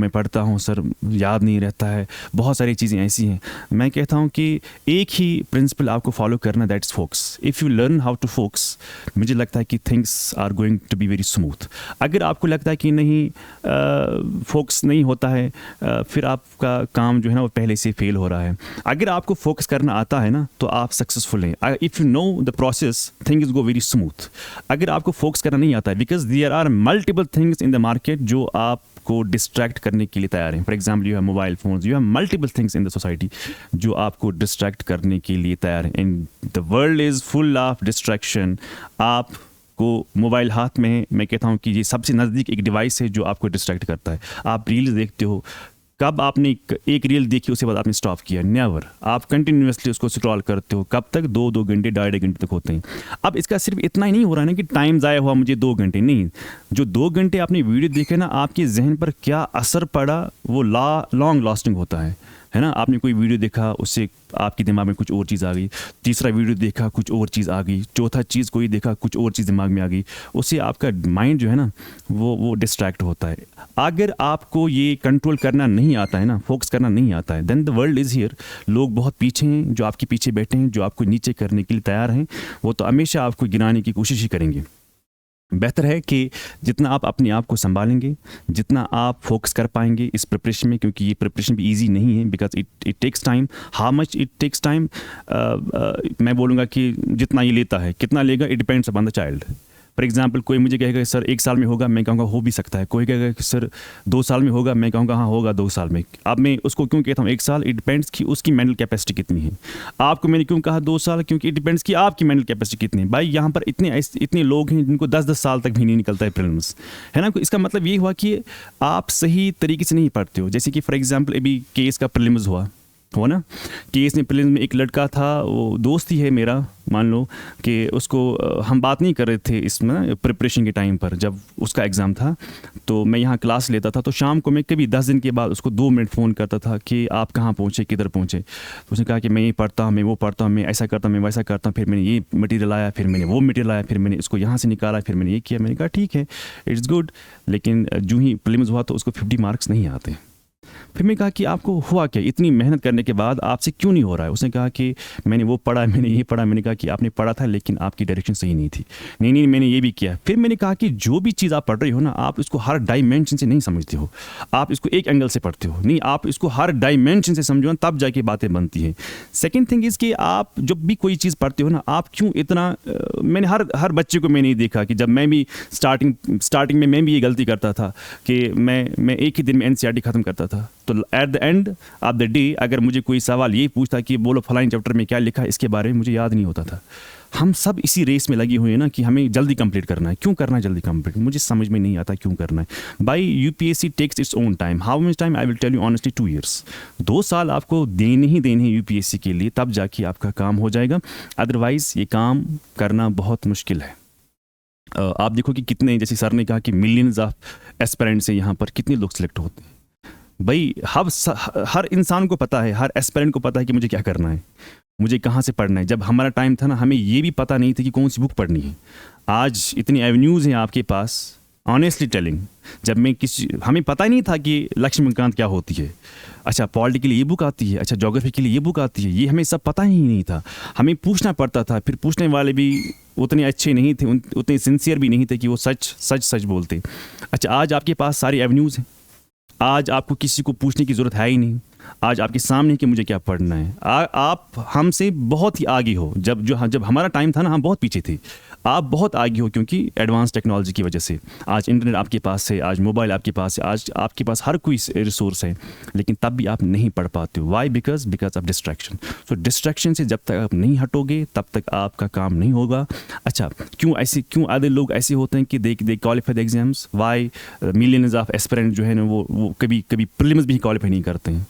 पढ़ता हूँ सर याद नहीं रहता है, बहुत सारी चीज़ें ऐसी हैं। मैं कहता हूँ कि एक ही प्रिंसिपल आपको फॉलो करना, that's focus. If you learn how to focus, मुझे लगता है कि things are going to be very smooth. अगर आपको लगता है कि नहीं फोकस नहीं होता है, फिर आपका काम जो है ना वो पहले से फेल हो रहा है। अगर आपको फोकस करना आता है ना तो आप सक्सेसफुल हैं। If you know the process, things go very smooth. अगर आपको फोकस करना नहीं आता है, because there are multiple things in the market जो आपको डिस्ट्रैक्ट करने के लिए तैयार हैं। For example, you have mobile phones, you have multiple things in the society जो आपको डिस्ट्रैक्ट करने के लिए तैयार हैं। And the world is full of distraction. आप को मोबाइल हाथ में है, मैं कहता हूँ कि ये सबसे नज़दीक एक डिवाइस है जो आपको डिस्ट्रैक्ट करता है। आप रील्स देखते हो, कब आपने एक रील देखी उसके बाद आपने स्टॉप किया? नेवर। आप कंटिन्यूसली उसको स्क्रॉल करते हो, कब तक? 2 घंटे 2.5 घंटे तक होते हैं। अब इसका सिर्फ इतना ही नहीं हो रहा है ना कि टाइम ज़ाया हुआ मुझे 2 घंटे, नहीं, जो 2 घंटे आपने वीडियो देखे ना, आपके जहन पर क्या असर पड़ा वो लॉन्ग लास्टिंग होता है ना। आपने कोई वीडियो देखा, उससे आपके दिमाग में कुछ और चीज़ आ गई, तीसरा वीडियो देखा कुछ और चीज़ आ गई, चौथा चीज़ कोई देखा कुछ और चीज़ दिमाग में आ गई, उससे आपका माइंड जो है ना वो डिस्ट्रैक्ट होता है। अगर आपको ये कंट्रोल करना नहीं आता है ना, फोकस करना नहीं आता है, then the world is here. लोग बहुत पीछे हैं, जो आपके पीछे बैठे हैं, जो आपको नीचे करने के लिए तैयार हैं, वो तो हमेशा आपको गिराने की कोशिश ही करेंगे। बेहतर है कि जितना आप अपने आप को संभालेंगे, जितना आप फोकस कर पाएंगे इस प्रिपरेशन में, क्योंकि ये प्रिपरेशन भी इजी नहीं है, because it takes time. How much it takes time, मैं बोलूँगा कि जितना ये लेता है, कितना लेगा, it depends upon the child. For example, कोई मुझे कहेगा सर 1 साल में होगा, मैं कहूँगा हो भी सकता है। कोई कहेगा कि सर 2 साल में होगा, मैं कहूँगा हाँ होगा 2 साल में। अब मैं उसको क्यों कहता हूँ 1 साल? इट डिपेंड्स कि उसकी मेंटल कैपेसिटी कितनी है। आपको मैंने क्यों कहा 2 साल? क्योंकि इट डिपेंड्स कि आपकी मेंटल कैपेसिटी कितनी है। भाई यहाँ पर इतने लोग हैं जिनको 10-10 साल तक भी नहीं निकलता है प्रीलिम्स, है ना। इसका मतलब ये हुआ कि आप सही तरीके से नहीं पढ़ते हो। जैसे कि फॉर एग्जाम्पल अभी केस का प्रीलिम्स हुआ ना, केस में प्रीलिम्स में एक लड़का था, वो दोस्त ही है मेरा, मान लो कि उसको हम बात नहीं कर रहे थे इसमें प्रिपरेशन के टाइम पर। जब उसका एग्ज़ाम था तो मैं यहाँ क्लास लेता था, तो शाम को मैं कभी 10 दिन के बाद उसको 2 मिनट फ़ोन करता था कि आप कहाँ पहुँचे, किधर पहुँचे। तो उसने कहा कि मैं ये पढ़ता हूँ, मैं वो पढ़ता हूँ, मैं ऐसा करता हूँ, मैं वैसा करता हूँ, फिर मैंने ये मटीरियल आया, फिर मैंने वो मटीरियल आया, फिर मैंने इसको यहाँ से निकाला, फिर मैंने ये किया। मैंने कहा ठीक है, इट्स गुड। लेकिन जो ही प्रीलिम्स हुआ तो उसको 50 मार्क्स नहीं आते। फिर मैं कहा कि आपको हुआ क्या, इतनी मेहनत करने के बाद आपसे क्यों नहीं हो रहा है? उसने कहा कि मैंने वो पढ़ा, मैंने ये पढ़ा। मैंने कहा कि आपने पढ़ा था लेकिन आपकी डायरेक्शन सही नहीं थी। नहीं मैंने ये भी किया। फिर मैंने कहा कि जो भी चीज़ आप पढ़ रही हो ना, आप इसको हर डायमेंशन से नहीं समझते हो, आप इसको एक एंगल से पढ़ते हो, नहीं, आप इसको हर डायमेंशन से समझो ना, तब जाके बातें बनती हैं। सेकेंड थिंग इज़ कि आप जब भी कोई चीज़ पढ़ते हो ना, आप क्यों इतना मैंने हर बच्चे को मैंने देखा कि जब मैं भी स्टार्टिंग में मैं भी ये गलती करता था कि मैं एक ही दिन में NCERT ख़त्म करता था। तो eight the end of the day अगर मुझे कोई सवाल ये पूछता कि बोलो फलाइन चैप्टर में क्या लिखा है, इसके बारे में मुझे याद नहीं होता था। हम सब इसी रेस में लगे हुए हैं ना कि हमें जल्दी कंप्लीट करना है। क्यों करना है जल्दी कंप्लीट? मुझे समझ में नहीं आता क्यों करना है। By UPSC takes its own time. How much time? I will tell you honestly 2 years। 2 साल आपको देने ही देने हैं UPSC के लिए, तब जाके आपका काम हो जाएगा। अदरवाइज ये काम करना बहुत मुश्किल है। आप देखो कि कितने, जैसे सर ने कहा कि मिलियंस ऑफ एस्पिरेंट्स हैं यहाँ पर, कितने लोग सिलेक्ट होते हैं। भाई हर इंसान को पता है, हर एस्पिरेंट को पता है कि मुझे क्या करना है, मुझे कहाँ से पढ़ना है। जब हमारा टाइम था ना, हमें ये भी पता नहीं था कि कौन सी बुक पढ़नी है। आज इतनी एवेन्यूज़ हैं आपके पास। ऑनेस्टली टेलिंग, जब मैं हमें पता ही नहीं था कि लक्ष्मीकांत क्या होती है। अच्छा, पॉलिटी के लिए ये बुक आती है, अच्छा ज्योग्राफी के लिए ये बुक आती है, ये हमें सब पता ही नहीं था। हमें पूछना पड़ता था, फिर पूछने वाले भी उतने अच्छे नहीं थे, उतने सिंसियर भी नहीं थे कि वो सच बोलते। अच्छा, आज आपके पास सारी एवेन्यूज़ हैं। आज आपको किसी को पूछने की ज़रूरत है ही नहीं। आज आपके सामने कि मुझे क्या पढ़ना है। आप हमसे बहुत ही आगे हो। जब हमारा टाइम था ना, हम बहुत पीछे थे। आप बहुत आगे हो क्योंकि एडवांस टेक्नोलॉजी की वजह से। आज इंटरनेट आपके पास है, आज मोबाइल आपके पास है, आज आपके पास हर कोई रिसोर्स है, लेकिन तब भी आप नहीं पढ़ पाते हो। Why? Because of distraction. So distraction से जब तक आप नहीं हटोगे तब तक आपका काम नहीं होगा। अच्छा, क्यों आधे लोग ऐसे होते हैं कि they qualify the exams? Why? Millions of aspirant जो है ना, वो कभी प्रीलिम्स भी क्वालिफाई नहीं करते हैं।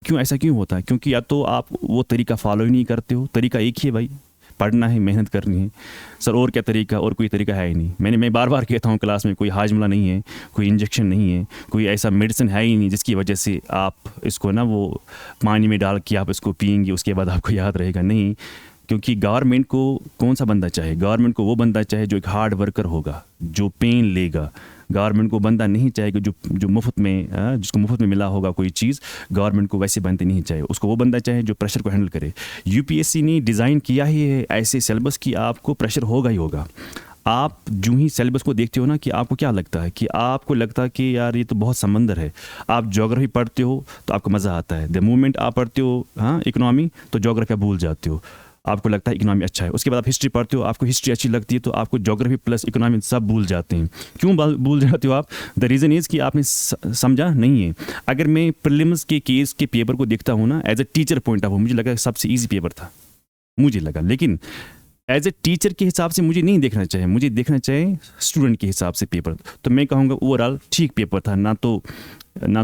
क्यों ऐसा क्यों होता है? क्योंकि या तो आप वो तरीका फॉलो ही नहीं करते हो। तरीका एक ही है भाई, पढ़ना है, मेहनत करनी है। सर और क्या तरीका? और कोई तरीका है ही नहीं। मैं बार बार कहता हूँ क्लास में, कोई हाजमला नहीं है, कोई इंजेक्शन नहीं है, कोई ऐसा मेडिसिन है ही नहीं जिसकी वजह से आप इसको ना वो पानी में डाल के आप इसको पिएंगे उसके बाद आपको याद रहेगा। नहीं, क्योंकि गवर्नमेंट को कौन सा बंदा चाहे? गवर्नमेंट को वो बंदा चाहे जो एक हार्ड वर्कर होगा, जो पेन लेगा। गवर्नमेंट को बंदा नहीं चाहेगा जो मुफ्त में जिसको मुफ्त में मिला होगा कोई चीज़, गवर्नमेंट को वैसे बंदे नहीं चाहिए। उसको वो बंदा चाहे जो प्रेशर को हैंडल करे। यूपीएससी ने डिज़ाइन किया ही है ऐसे सिलेबस कि आपको प्रेशर होगा ही होगा। आप जो ही सिलेबस को देखते हो ना, कि आपको क्या लगता है, कि आपको लगता है कि यार ये तो बहुत समंदर है। आप ज्योग्राफी पढ़ते हो तो आपको मज़ा आता है। द मोमेंट आप पढ़ते हो इकोनॉमी, तो ज्योग्राफी भूल जाते हो, आपको लगता है इकोनॉमी अच्छा है। उसके बाद आप हिस्ट्री पढ़ते हो, आपको हिस्ट्री अच्छी लगती है, तो आपको ज्योग्राफी प्लस इकोनॉमी सब भूल जाते हैं। क्यों भूल जाते हो आप? द रीज़न इज़ कि आपने समझा नहीं है। अगर मैं प्रीलिम्स के केस के पेपर को देखता हूँ ना, as a teacher point of view, मुझे लगा सबसे ईजी पेपर था, मुझे लगा। लेकिन एज ए टीचर के हिसाब से मुझे नहीं देखना चाहिए, मुझे देखना चाहिए स्टूडेंट के हिसाब से पेपर। तो मैं कहूँगा ओवरऑल ठीक पेपर था, ना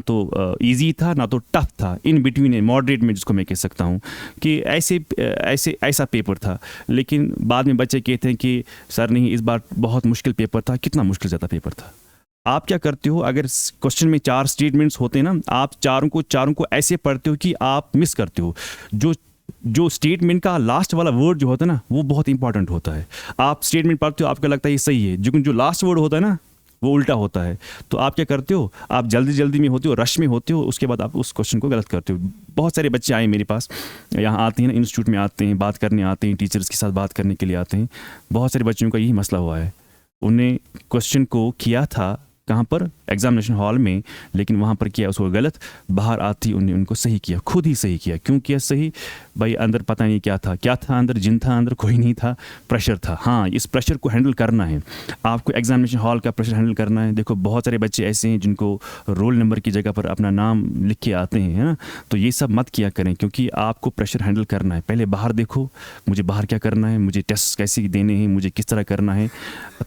तो इजी था ना तो टफ था, इन बिटवीन मॉडरेट में, जिसको मैं कह सकता हूँ कि ऐसा पेपर था। लेकिन बाद में बच्चे कहते हैं कि सर नहीं, इस बार बहुत मुश्किल पेपर था। कितना मुश्किल ज़्यादा पेपर था? आप क्या करते हो, अगर क्वेश्चन में 4 स्टेटमेंट्स होते हैं ना, आप चारों को ऐसे पढ़ते हो कि आप मिस करते हो। जो स्टेटमेंट का लास्ट वाला वर्ड जो होता है ना, वो बहुत इंपॉर्टेंट होता है। आप स्टेटमेंट पढ़ते हो, आपको लगता है ये सही है, लेकिन जो लास्ट वर्ड होता है ना, वो उल्टा होता है। तो आप क्या करते हो, आप जल्दी में होते हो, रश में होते हो, उसके बाद आप उस क्वेश्चन को गलत करते हो। बहुत सारे बच्चे आए मेरे पास, यहाँ आते हैं ना, इंस्टीट्यूट में आते हैं, बात करने आते हैं, टीचर्स के साथ बात करने के लिए आते हैं। बहुत सारे बच्चों का यही मसला हुआ है, उन्हें क्वेश्चन को किया था कहाँ पर, एग्जामिनेशन हॉल में, लेकिन वहाँ पर किया उसको गलत, बाहर आती उन्होंने उनको सही किया, खुद ही सही किया। क्यों किया सही? भाई अंदर पता नहीं क्या था अंदर, जिन था अंदर कोई नहीं था, प्रेशर था। हाँ, इस प्रेशर को हैंडल करना है आपको, एग्जामिनेशन हॉल का प्रेशर हैंडल करना है। देखो बहुत सारे बच्चे ऐसे हैं जिनको रोल नंबर की जगह पर अपना नाम लिख के आते हैं, है ना। तो ये सब मत किया करें, क्योंकि आपको प्रेशर हैंडल करना है। पहले बाहर देखो, मुझे बाहर क्या करना है, मुझे टेस्ट कैसे देने हैं, मुझे किस तरह करना है,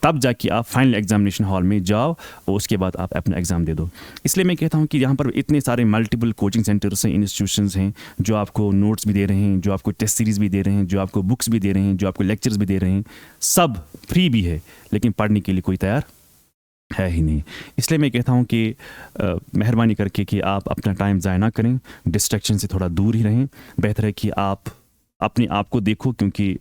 तब जाके आप फाइनल एग्जामिनेशन हॉल में जाओ और उसके बाद आप अपना एग्ज़ाम दे दो। इसलिए मैं कहता हूँ कि यहाँ पर इतने सारे मल्टीपल कोचिंग सेंटर्स हैं, इंस्टीट्यूशंस हैं, जो आपको नोट्स भी दे रहे हैं, जो आपको टेस्ट सीरीज़ भी दे रहे हैं, जो आपको बुक्स भी दे रहे हैं, जो आपको लेक्चर्स भी दे रहे हैं, सब फ्री भी है, लेकिन पढ़ने के लिए कोई तैयार है ही नहीं। इसलिए मैं कहता हूँ कि मेहरबानी करके कि आप अपना टाइम ज़ाया ना करें, डिस्ट्रैक्शन से थोड़ा दूर ही रहें। बेहतर है कि आप अपने आप को देखो, क्योंकि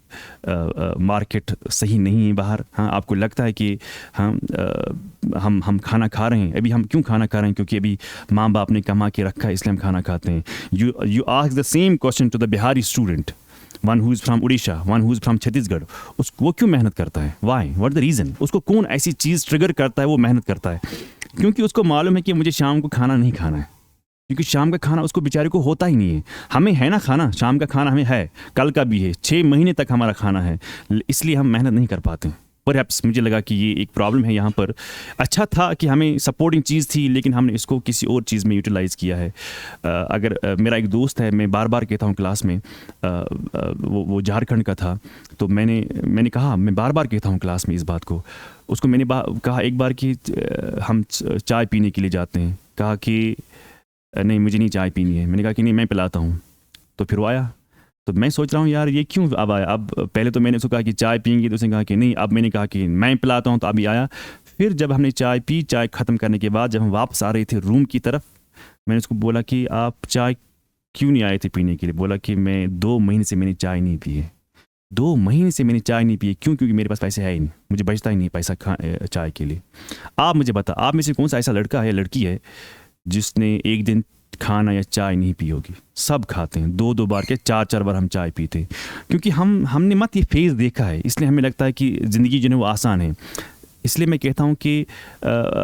मार्केट सही नहीं है बाहर। हाँ, आपको लगता है कि हम खाना खा रहे हैं, अभी हम क्यों खाना खा रहे हैं? क्योंकि अभी माँ बाप ने कमा के रखा है, इसलिए हम खाना खाते हैं। You ask the same question to the Bihari student, one who is from Orissa, one who is from Chhattisgarh, वो क्यों मेहनत करता है? वाई? What the reason? उसको कौन ऐसी चीज़ ट्रिगर करता है वो मेहनत करता है? क्योंकि उसको मालूम है कि मुझे शाम को खाना नहीं खाना है, क्योंकि शाम का खाना उसको बेचारे को होता ही नहीं है। हमें है ना खाना, शाम का खाना हमें है, कल का भी है, 6 महीने तक हमारा खाना है, इसलिए हम मेहनत नहीं कर पाते। परहैप्स मुझे लगा कि ये एक प्रॉब्लम है यहाँ पर। अच्छा था कि हमें सपोर्टिंग चीज़ थी, लेकिन हमने इसको किसी और चीज़ में यूटिलाइज़ किया है। अगर मेरा एक दोस्त है, मैं बार बार कहता हूँ क्लास में, वो झारखंड का था, तो मैंने कहा, मैं बार बार कहता हूँ क्लास में इस बात को, उसको मैंने कहा एक बार कि हम चाय पीने के लिए जाते हैं, कहा कि नहीं मुझे नहीं चाय पीनी है। मैंने कहा कि नहीं मैं पिलाता हूँ। तो फिर वो आया, तो मैं सोच रहा हूँ यार ये क्यों अब आया। अब पहले तो मैंने उसको कहा कि चाय पियेंगे, तो उसने कहा कि नहीं। अब मैंने कहा कि मैं पिलाता हूँ, तो अभी आया। फिर जब हमने चाय पी, चाय ख़त्म करने के बाद जब हम वापस आ रहे थे रूम की तरफ, मैंने उसको बोला कि आप चाय क्यों नहीं आए थे पीने के लिए? बोला कि मैं 2 महीने से मैंने चाय नहीं पी है। 2 महीने से मैंने चाय नहीं पी है। क्यों? क्योंकि मेरे पास पैसे है ही नहीं, मुझे बचता ही नहीं पैसा चाय के लिए। आप मुझे बता, आप में से कौन सा ऐसा लड़का है, लड़की है जिसने एक दिन खाना या चाय नहीं पी होगी? सब खाते हैं, 2-2 बार के 4-4 बार हम चाय पीते हैं, क्योंकि हमने मत ये फेज़ देखा है, इसलिए हमें लगता है कि ज़िंदगी जो है वो आसान है। इसलिए मैं कहता हूँ कि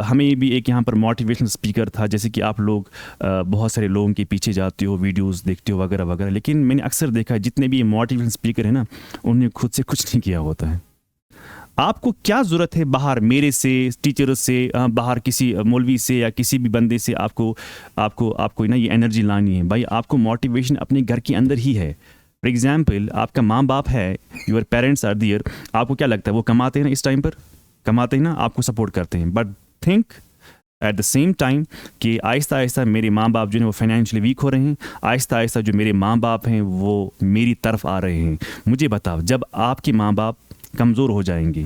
हमें भी एक यहाँ पर मोटिवेशनल स्पीकर था, जैसे कि आप लोग बहुत सारे लोगों के पीछे जाते हो, वीडियोस देखते हो वगैरह वगैरह, लेकिन मैंने अक्सर देखा है जितने भी मोटिवेशनल स्पीकर है ना, उन्होंने खुद से कुछ नहीं किया होता है। आपको क्या ज़रूरत है बाहर मेरे से, टीचर से, बाहर किसी मौलवी से या किसी भी बंदे से आपको ना ये एनर्जी लानी है? भाई आपको मोटिवेशन अपने घर के अंदर ही है। फॉर एग्जाम्पल, आपका माँ बाप है, योर पेरेंट्स आर देयर, आपको क्या लगता है वो कमाते हैं ना? इस टाइम पर कमाते हैं ना, आपको सपोर्ट करते हैं। But think at the same time कि आहिस्ता आहिस्ता मेरे माँ बाप जो है वो फाइनेंशियली वीक हो रहे हैं, आहिस्ता आहिस्ता जो मेरे माँ बाप हैं वो मेरी तरफ आ रहे हैं। मुझे बताओ, जब आपके माँ बाप कमज़ोर हो जाएंगे,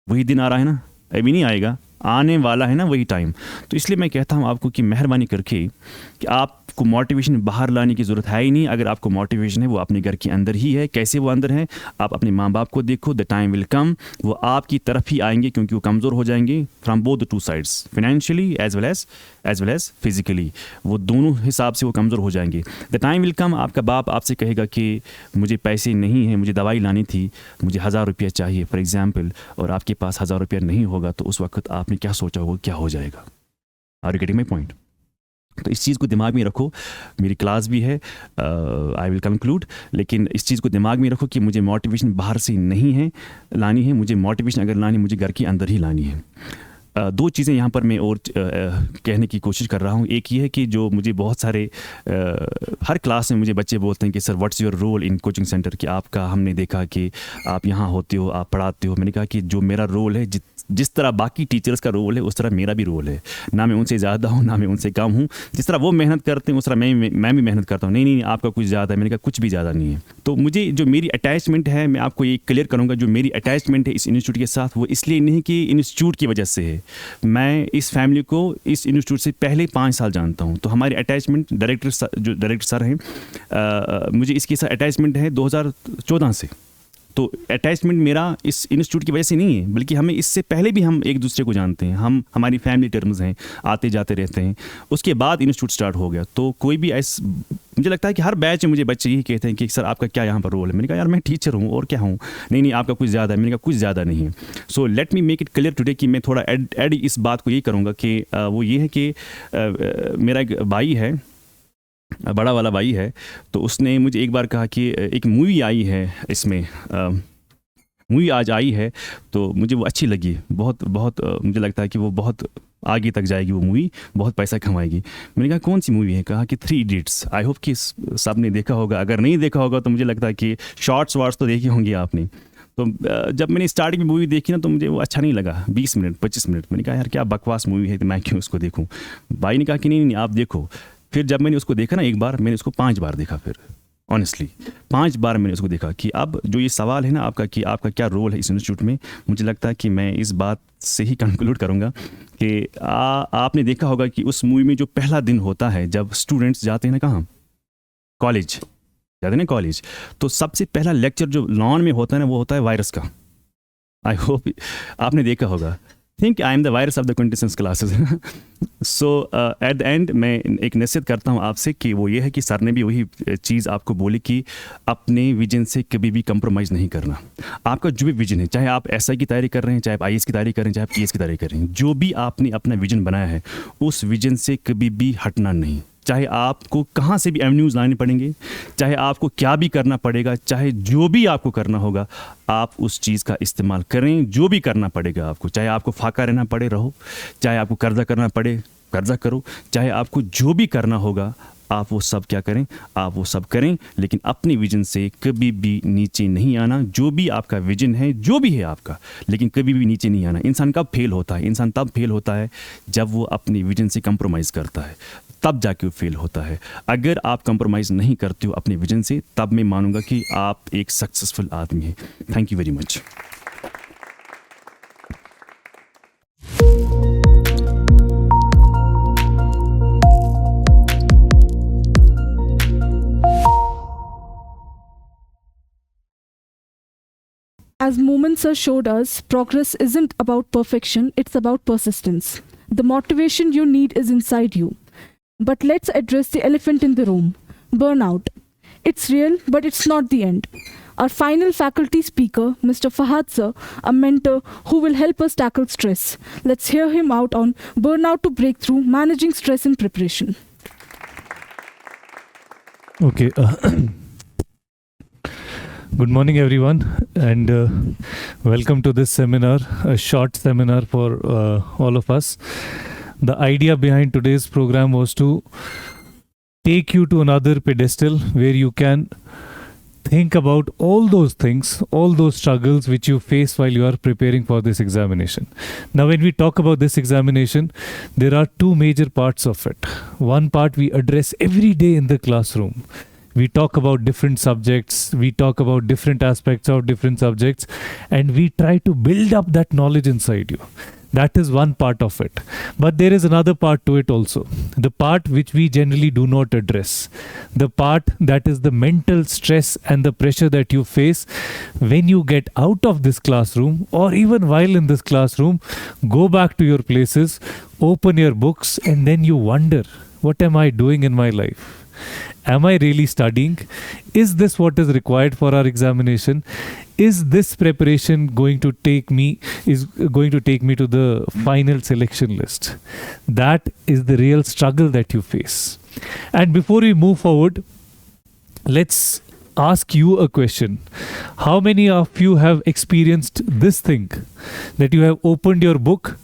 वही दिन आ रहा है ना? अभी नहीं आएगा, आने वाला है ना वही टाइम। तो इसलिए मैं कहता हूँ आपको कि मेहरबानी करके कि आपको मोटिवेशन बाहर लाने की ज़रूरत है ही नहीं। अगर आपको मोटिवेशन है वो अपने घर के अंदर ही है। कैसे वो अंदर है? आप अपने माँ बाप को देखो, द टाइम विल कम, वो आपकी तरफ ही आएंगे क्योंकि वो कमज़ोर हो जाएंगे from both the two sides, financially as well as physically, वो दोनों हिसाब से वो कमज़ोर हो जाएंगे। द टाइम विल कम, आपका बाप आपसे कहेगा कि मुझे पैसे नहीं हैं, मुझे दवाई लानी थी, मुझे 1000 रुपया चाहिए फॉर एग्जाम्पल, और आपके पास 1000 रुपया नहीं होगा, तो उस वक्त आपने क्या सोचा होगा, क्या हो जाएगा? Are you getting my point? तो इस चीज़ को दिमाग में रखो। मेरी क्लास भी है, आई विल कंक्लूड, लेकिन इस चीज़ को दिमाग में रखो कि मुझे मोटिवेशन बाहर से नहीं है लानी है, मुझे मोटिवेशन अगर लानी मुझे घर के अंदर ही लानी है। दो चीज़ें यहाँ पर मैं और कहने की कोशिश कर रहा हूँ। एक ये है कि जो मुझे बहुत सारे हर क्लास में मुझे बच्चे बोलते हैं कि sir what's your role in coaching centre, कि आपका हमने देखा कि आप यहाँ होते हो, आप पढ़ाते हो। मैंने कहा कि जो मेरा रोल है, जिस तरह बाकी टीचर्स का रोल है उस तरह मेरा भी रोल है। ना मैं उनसे ज़्यादा हूँ ना मैं उनसे कम हूँ। जिस तरह वो मेहनत करते हैं उस तरह मैं भी मेहनत करता हूँ। नहीं आपका कुछ ज़्यादा है। मैंने कहा कुछ भी ज़्यादा नहीं है। तो मुझे जो मेरी अटैचमेंट है, मैं आपको ये क्लियर करूँगा, जो मेरी अटैचमेंट है इस इंस्टीट्यूट के साथ, वो इसलिए नहीं कि इंस्टीट्यूट की वजह से है। मैं इस फैमिली को इस इंस्टीट्यूट से पहले 5 साल जानता हूँ। तो हमारी अटैचमेंट डायरेक्टर सर हैं, मुझे इसके साथ अटैचमेंट है 2014 से। तो अटैचमेंट मेरा इस इंस्टीट्यूट की वजह से नहीं है, बल्कि हमें इससे पहले भी हम एक दूसरे को जानते हैं। हमारी फैमिली टर्म्स हैं, आते जाते रहते हैं। उसके बाद इंस्टीट्यूट स्टार्ट हो गया। तो कोई भी मुझे लगता है कि हर बैच में मुझे बच्चे यही कहते हैं कि सर आपका क्या यहाँ पर रोल है। मैंने कहा यार मैं टीचर हूँ और क्या हूँ। नहीं आपका कुछ ज़्यादा है। मैंने कहा कुछ ज़्यादा नहीं है। So let me make it clear today कि मैं थोड़ा ऐड इस बात को यही करूँगा कि वो ये है कि मेरा एक भाई है, बड़ा वाला भाई है। तो उसने मुझे एक बार कहा कि एक मूवी आई है, इसमें मूवी आज आई है, तो मुझे वो अच्छी लगी बहुत। मुझे लगता है कि वो बहुत आगे तक जाएगी, वो मूवी बहुत पैसा कमाएगी। मैंने कहा कौन सी मूवी है? कहा कि 3 इडियट्स। आई होप कि सब ने देखा होगा। अगर नहीं देखा होगा तो मुझे लगता है कि शॉर्ट्स तो देखी होंगी आपने। तो जब मैंने स्टार्टिंग में मूवी देखी ना, तो मुझे वो अच्छा नहीं लगा। 20 मिनट 25 मिनट मैंने कहा यार क्या बकवास मूवी है, तो मैं क्यों उसको देखूँ। भाई ने कहा कि नहीं आप देखो। फिर जब मैंने उसको देखा ना एक बार, मैंने उसको 5 बार देखा। फिर ऑनेस्टली 5 बार मैंने उसको देखा कि अब जो ये सवाल है ना आपका कि आपका क्या रोल है इस इंस्टीट्यूट में, मुझे लगता है कि मैं इस बात से ही कंक्लूड करूँगा कि आपने देखा होगा कि उस मूवी में जो पहला दिन होता है, जब स्टूडेंट्स जाते हैं ना, कहाँ, कॉलेज जाते हैं ना, कॉलेज, तो सबसे पहला लेक्चर जो लॉन में होता है ना, वो होता है वायरस का। आई होप आपने देखा होगा। Think I am the virus of the quintessence classes. So at the end मैं एक नसीहत करता हूँ आपसे कि वो ये है कि सर ने भी वही चीज़ आपको बोली कि अपने विजन से कभी भी कंप्रोमाइज़ नहीं करना। आपका जो भी विजन है, चाहे आप एसआई की तैयारी कर रहे हैं, चाहे आप आईएएस की तैयारी कर रहे हैं, चाहे आप पीएस की तैयारी कर रहे हैं, जो भी आपने अपना विजन बनाया है उस विजन से कभी भी हटना नहीं। चाहे आपको कहाँ से भी एवेन्यूज़ लाने पड़ेंगे, चाहे आपको क्या भी करना पड़ेगा, चाहे जो भी आपको करना होगा, आप उस चीज़ का इस्तेमाल करें। जो भी करना पड़ेगा आपको, चाहे आपको फाका रहना पड़े रहो, चाहे आपको कर्जा करना पड़े कर्जा करो, चाहे आपको जो भी करना होगा आप वो सब क्या करें, आप वो सब करें, लेकिन अपनी विजन से कभी भी नीचे नहीं आना। जो भी आपका विजन है, जो भी है आपका, लेकिन कभी भी नीचे नहीं आना। इंसान कब फेल होता है? इंसान तब फेल होता है जब वो अपनी विजन से कंप्रोमाइज़ करता है, तब जाके वो फेल होता है। अगर आप कंप्रोमाइज़ नहीं करते हो अपने विजन से, तब मैं मानूंगा कि आप एक सक्सेसफुल आदमी हैं। Thank you very much. As Moomin sir showed us, progress isn't about perfection, it's about persistence. The motivation you need is inside you. But let's address the elephant in the room, burnout. It's real, but it's not the end. Our final faculty speaker, Mr. Fahad sir, a mentor who will help us tackle stress. Let's hear him out on burnout to breakthrough, managing stress in preparation. Okay. Good morning, everyone, and welcome to this seminar, a short seminar for all of us. The idea behind today's program was to take you to another pedestal where you can think about all those things, all those struggles which you face while you are preparing for this examination. Now, when we talk about this examination, there are 2 major parts of it. One part we address every day in the classroom. We talk about different subjects, we talk about different aspects of different subjects, and we try to build up that knowledge inside you. That is one part of it. But there is another part to it also. The part which we generally do not address. The part that is the mental stress and the pressure that you face when you get out of this classroom, or even while in this classroom, go back to your places, open your books, and then you wonder, what am I doing in my life? Am I really studying? Is this what is required for our examination? Is this preparation going to take me to the final selection list? That is the real struggle that you face. And before we move forward, let's ask you a question. How many of you have experienced this thing, that you have opened your book,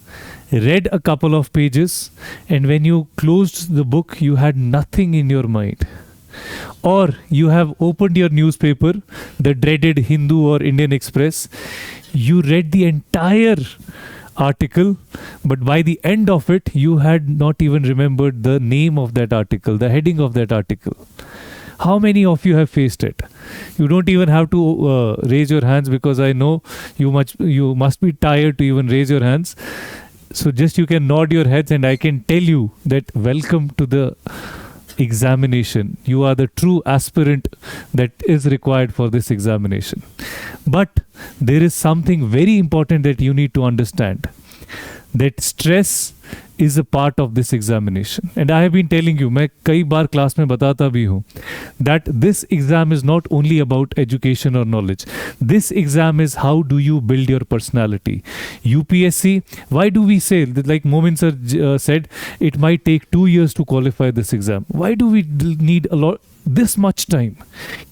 read a couple of pages, and when you closed the book, you had nothing in your mind? Or you have opened your newspaper, the dreaded Hindu or Indian Express, you read the entire article, but by the end of it, you had not even remembered the name of that article, the heading of that article. How many of you have faced it? You don't even have to raise your hands, because I know you must be tired to even raise your hands. So just you can nod your heads, and I can tell you that welcome to the examination. You are the true aspirant that is required for this examination. But there is something very important that you need to understand, that stress is a part of this examination. And I have been telling you, मैं कई बार class में बताता भी हूँ, that this exam is not only about education or knowledge. This exam is how do you build your personality. UPSC, why do we say, like Momin sir said, it might take 2 years to qualify this exam. Why do we need this much time?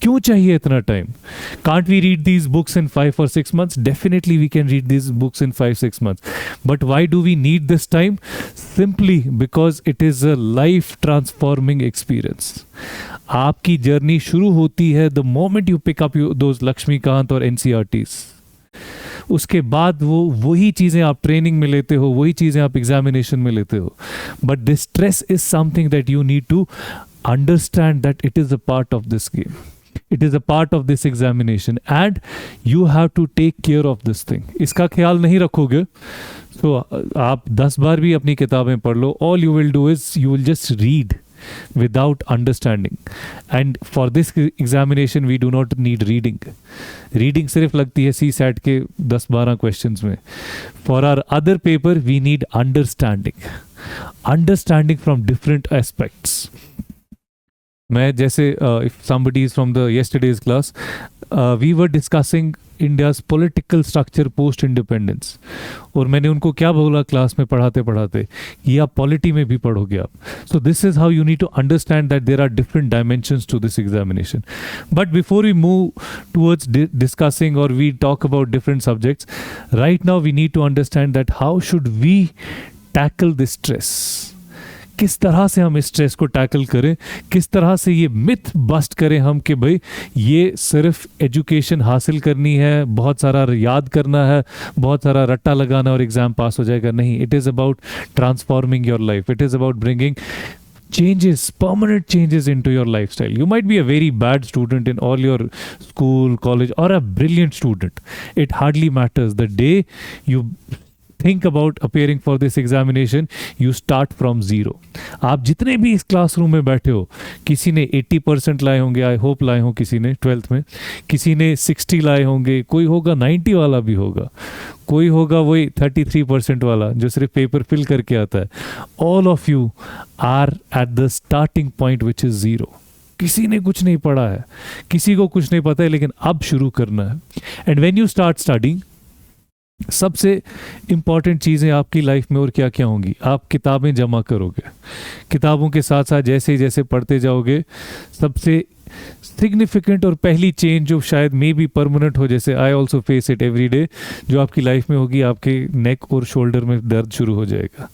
क्यों चाहिए इतना time? Can't we read these books in 5 or 6 months? Definitely we can read these books in 5-6 months. But why do we need this time? Simply because it is a life transforming experience. आपकी journey शुरू होती है the moment you pick up those Laxmikant और NCERTs. उसके बाद वही चीज़ें आप ट्रेनिंग में लेते हो, वही चीज़ें आप एग्जामिनेशन में लेते हो. But this stress is something that you need to understand, that it is a part of this game. It is a part of this examination, and you have to take care of this thing. इसका ख्याल नहीं रखोगे तो आप 10 बार भी अपनी किताबें पढ़ लो, all you will do is you will just read without understanding. And for this examination we do not need reading. Reading सिर्फ लगती है CSAT के 10-12 questions में. For our other paper we need understanding from different aspects. मैं जैसे if somebody is from the yesterday's class, we were discussing India's political structure post independence, और मैंने उनको क्या बोला क्लास में पढ़ाते पढ़ाते, ये आप पॉलिटी में भी पढ़ोगे आप. So this is how you need to understand that there are different dimensions to this examination. But before we move towards discussing or we talk about different subjects, right now we need to understand that how should we tackle this stress. किस तरह से हम इस stress को tackle करें, किस तरह से ये मिथ बस्ट करें हम कि भाई ये सिर्फ एजुकेशन हासिल करनी है, बहुत सारा याद करना है, बहुत सारा रट्टा लगाना और एग्ज़ाम पास हो जाएगा. नहीं, it is about transforming your life. It is about bringing changes, permanent changes into your lifestyle. You might be a very bad student in all your school, college, or a brilliant student. It hardly matters. The day you think about appearing for this examination, you start from zero. आप जितने भी इस classroom में बैठे हो, किसी ने 80% लाए होंगे, आई होप लाए हो, किसी ने 12th में, किसी ने 60 लाए होंगे, कोई होगा 90 वाला भी होगा, कोई होगा वही 33% वाला जो सिर्फ पेपर फिल करके आता है. All of you are at the starting point which is zero. किसी ने कुछ नहीं पढ़ा है, किसी को कुछ नहीं पता है, लेकिन अब शुरू करना है. And when you start studying, सबसे इम्पॉर्टेंट चीज़ें आपकी लाइफ में और क्या क्या होंगी. आप किताबें जमा करोगे, किताबों के साथ साथ जैसे जैसे पढ़ते जाओगे, सबसे सिग्निफिकेंट और पहली चेंज जो शायद मे बी परमानेंट हो, जैसे I also face it every day, जो आपकी लाइफ में होगी, आपके नेक और शोल्डर में दर्द शुरू हो जाएगा.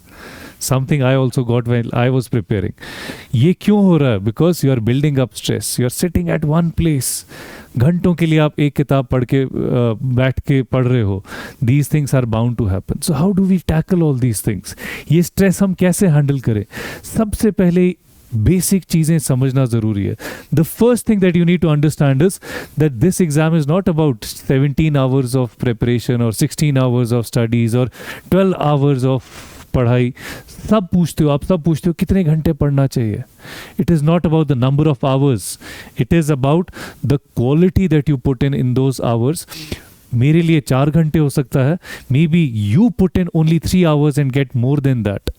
Something I also got when I was preparing. ये क्यों हो रहा है? Because you are building up stress. You are sitting at one place. घंटों के लिए आप एक किताब पढ़ के बैठ के पढ़ रहे हो. These things are bound to happen. So how do we tackle all these things? ये stress हम कैसे handle करें? सबसे पहले बेसिक चीज़ें समझना ज़रूरी है. The first thing that you need to understand is that this exam is not about 17 hours of preparation और 16 आवर्स ऑफ स्टडीज़ और 12 आवर्स ऑफ पढ़ाई. सब पूछते हो, आप सब पूछते हो कितने घंटे पढ़ना चाहिए. It is not about the number of hours, it is about the quality that you put in those hours. मेरे लिए 4 घंटे हो सकता है, may be you put in only 3 hours and get more than that.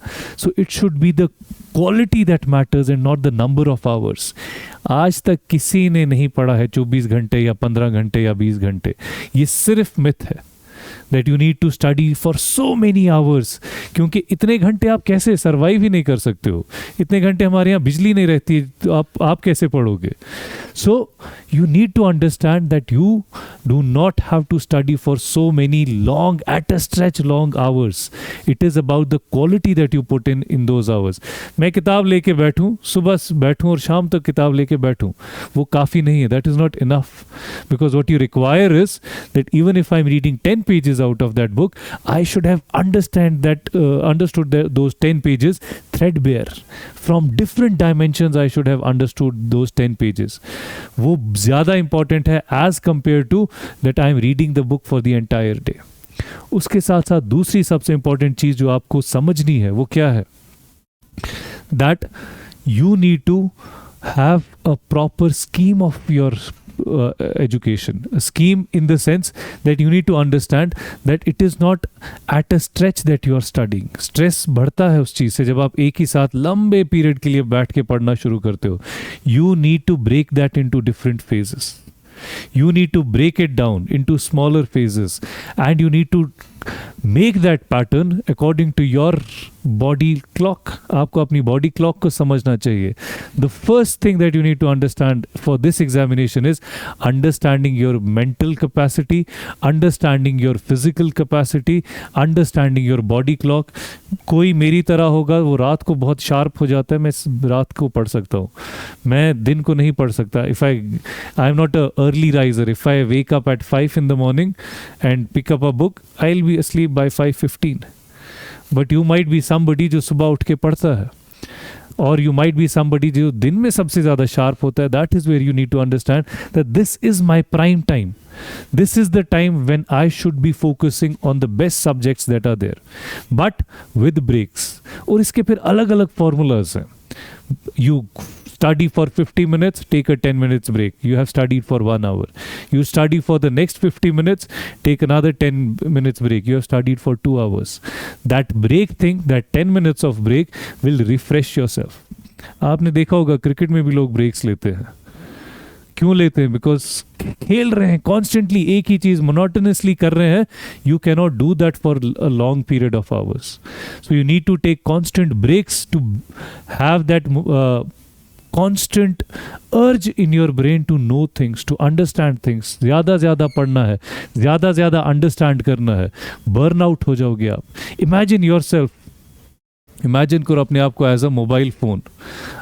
So it should be the quality that matters and not the number of hours. आज तक किसी ने नहीं पढ़ा है 24 घंटे या 15 घंटे या 20 घंटे. ये सिर्फ मिथ है that you need to study for so many hours, क्योंकि इतने घंटे आप कैसे सर्वाइव ही नहीं कर सकते हो. इतने घंटे हमारे यहाँ बिजली नहीं रहती, तो आप कैसे पढ़ोगे. So you need to understand that you do not have to study for so many long, at a stretch long hours. It is about the quality that you put in those hours. मैं किताब लेके बैठूं, सुबह बैठूं और शाम तक किताब लेके बैठूं, वो काफ़ी नहीं है. That is not enough, because what you require is that even if I'm reading 10 pages out of that book, I should have understood those 10 pages threadbare. From different dimensions I should have understood those 10 pages. वो ज़्यादा important है as compared to that I am reading the book for the entire day. उसके साथ साथ दूसरी सबसे important चीज़ जो आपको समझनी है वो क्या है, that you need to have a proper scheme of your education. A scheme in the sense that you need to understand that it is not at a stretch that you are studying. Stress बढ़ता है उस चीज़ से जब आप एक ही साथ लंबे period के लिए बैठ के पढ़ना शुरू करते हो. You need to break that into different phases. You need to break it down into smaller phases, and you need to make that pattern according to your body clock. आपको अपनी body clock को समझना चाहिए. The first thing that you need to understand for this examination is understanding your mental capacity, understanding your physical capacity, understanding your body clock. कोई मेरी तरह होगा, वो रात को बहुत शार्प हो जाता है, मैं रात को पढ़ सकता हूँ, मैं दिन को नहीं पढ़ सकता. If I am not a early riser. If I wake up at 5 in the morning and pick up a book, I'll be asleep by 5:15. But you might be somebody जो सुबह उठ के पढ़ता है, or you might be somebody जो दिन में सबसे ज़्यादा शार्प होता है. That is where you need to understand that this is my prime time. This is the time when I should be focusing on the best subjects that are there, but with breaks. और इसके फिर अलग अलग formulas हैं. You study for 50 minutes, take a 10 minutes break. You have studied for 1 hour. You study for the next 50 minutes, take another 10 minutes break. You have studied for 2 hours. That break thing, that 10 minutes of break will refresh yourself. आपने देखा होगा cricket में भी लोग breaks लेते हैं. क्यों लेते हैं? बिकॉज खेल रहे हैं कॉन्स्टेंटली, एक ही चीज मोनोटोनसली कर रहे हैं. You cannot do that for a long period of hours. So you need to take constant breaks to have that constant urge in your brain to know things, to understand things. ज़्यादा पढ़ना है, ज़्यादा understand करना है. Burn out हो जाओगे आप. Imagine your self, imagine करो अपने आप को एज अ मोबाइल फ़ोन.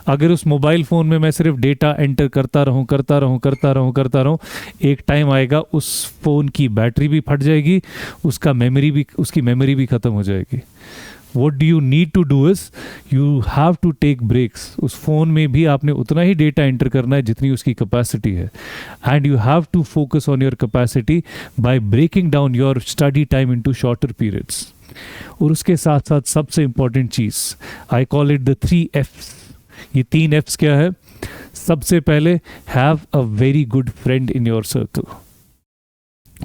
अगर उस मोबाइल फ़ोन में मैं सिर्फ डेटा एंटर करता रहूं, एक टाइम आएगा उस फ़ोन की बैटरी भी फट जाएगी, उसकी मेमोरी भी ख़त्म हो जाएगी. What do you need to do is you have to take breaks. उस फ़ोन में भी आपने उतना ही डेटा एंटर करना है जितनी उसकी कैपेसिटी है. And you have to focus on your capacity by breaking down your study time into shorter periods. और उसके साथ साथ सबसे important cheese, I call it the 3 Fs. ये 3 Fs क्या है? सबसे पहले, have a very good friend in your circle.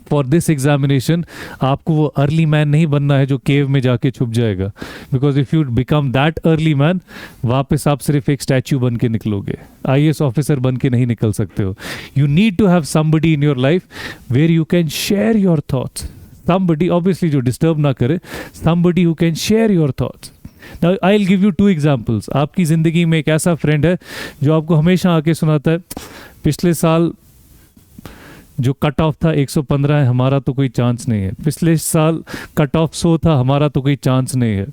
For this examination आपको वो अर्ली मैन नहीं बनना है जो केव में जाके छुप जाएगा. Because if you become that early man, वापस आप सिर्फ एक स्टैच्यू बन के निकलोगे. IAS ऑफिसर बन के नहीं निकल सकते हो. You need to have somebody in your life where you can share your thoughts. Somebody obviously जो डिस्टर्ब ना करे, somebody who can share your thoughts. Now I'll give you 2 examples. आपकी ज़िंदगी में एक ऐसा फ्रेंड है जो आपको हमेशा आके सुनाता है, पिछले साल जो कट ऑफ था 115 है, हमारा तो कोई चांस नहीं है. पिछले साल कट ऑफ 100 था, हमारा तो कोई चांस नहीं है.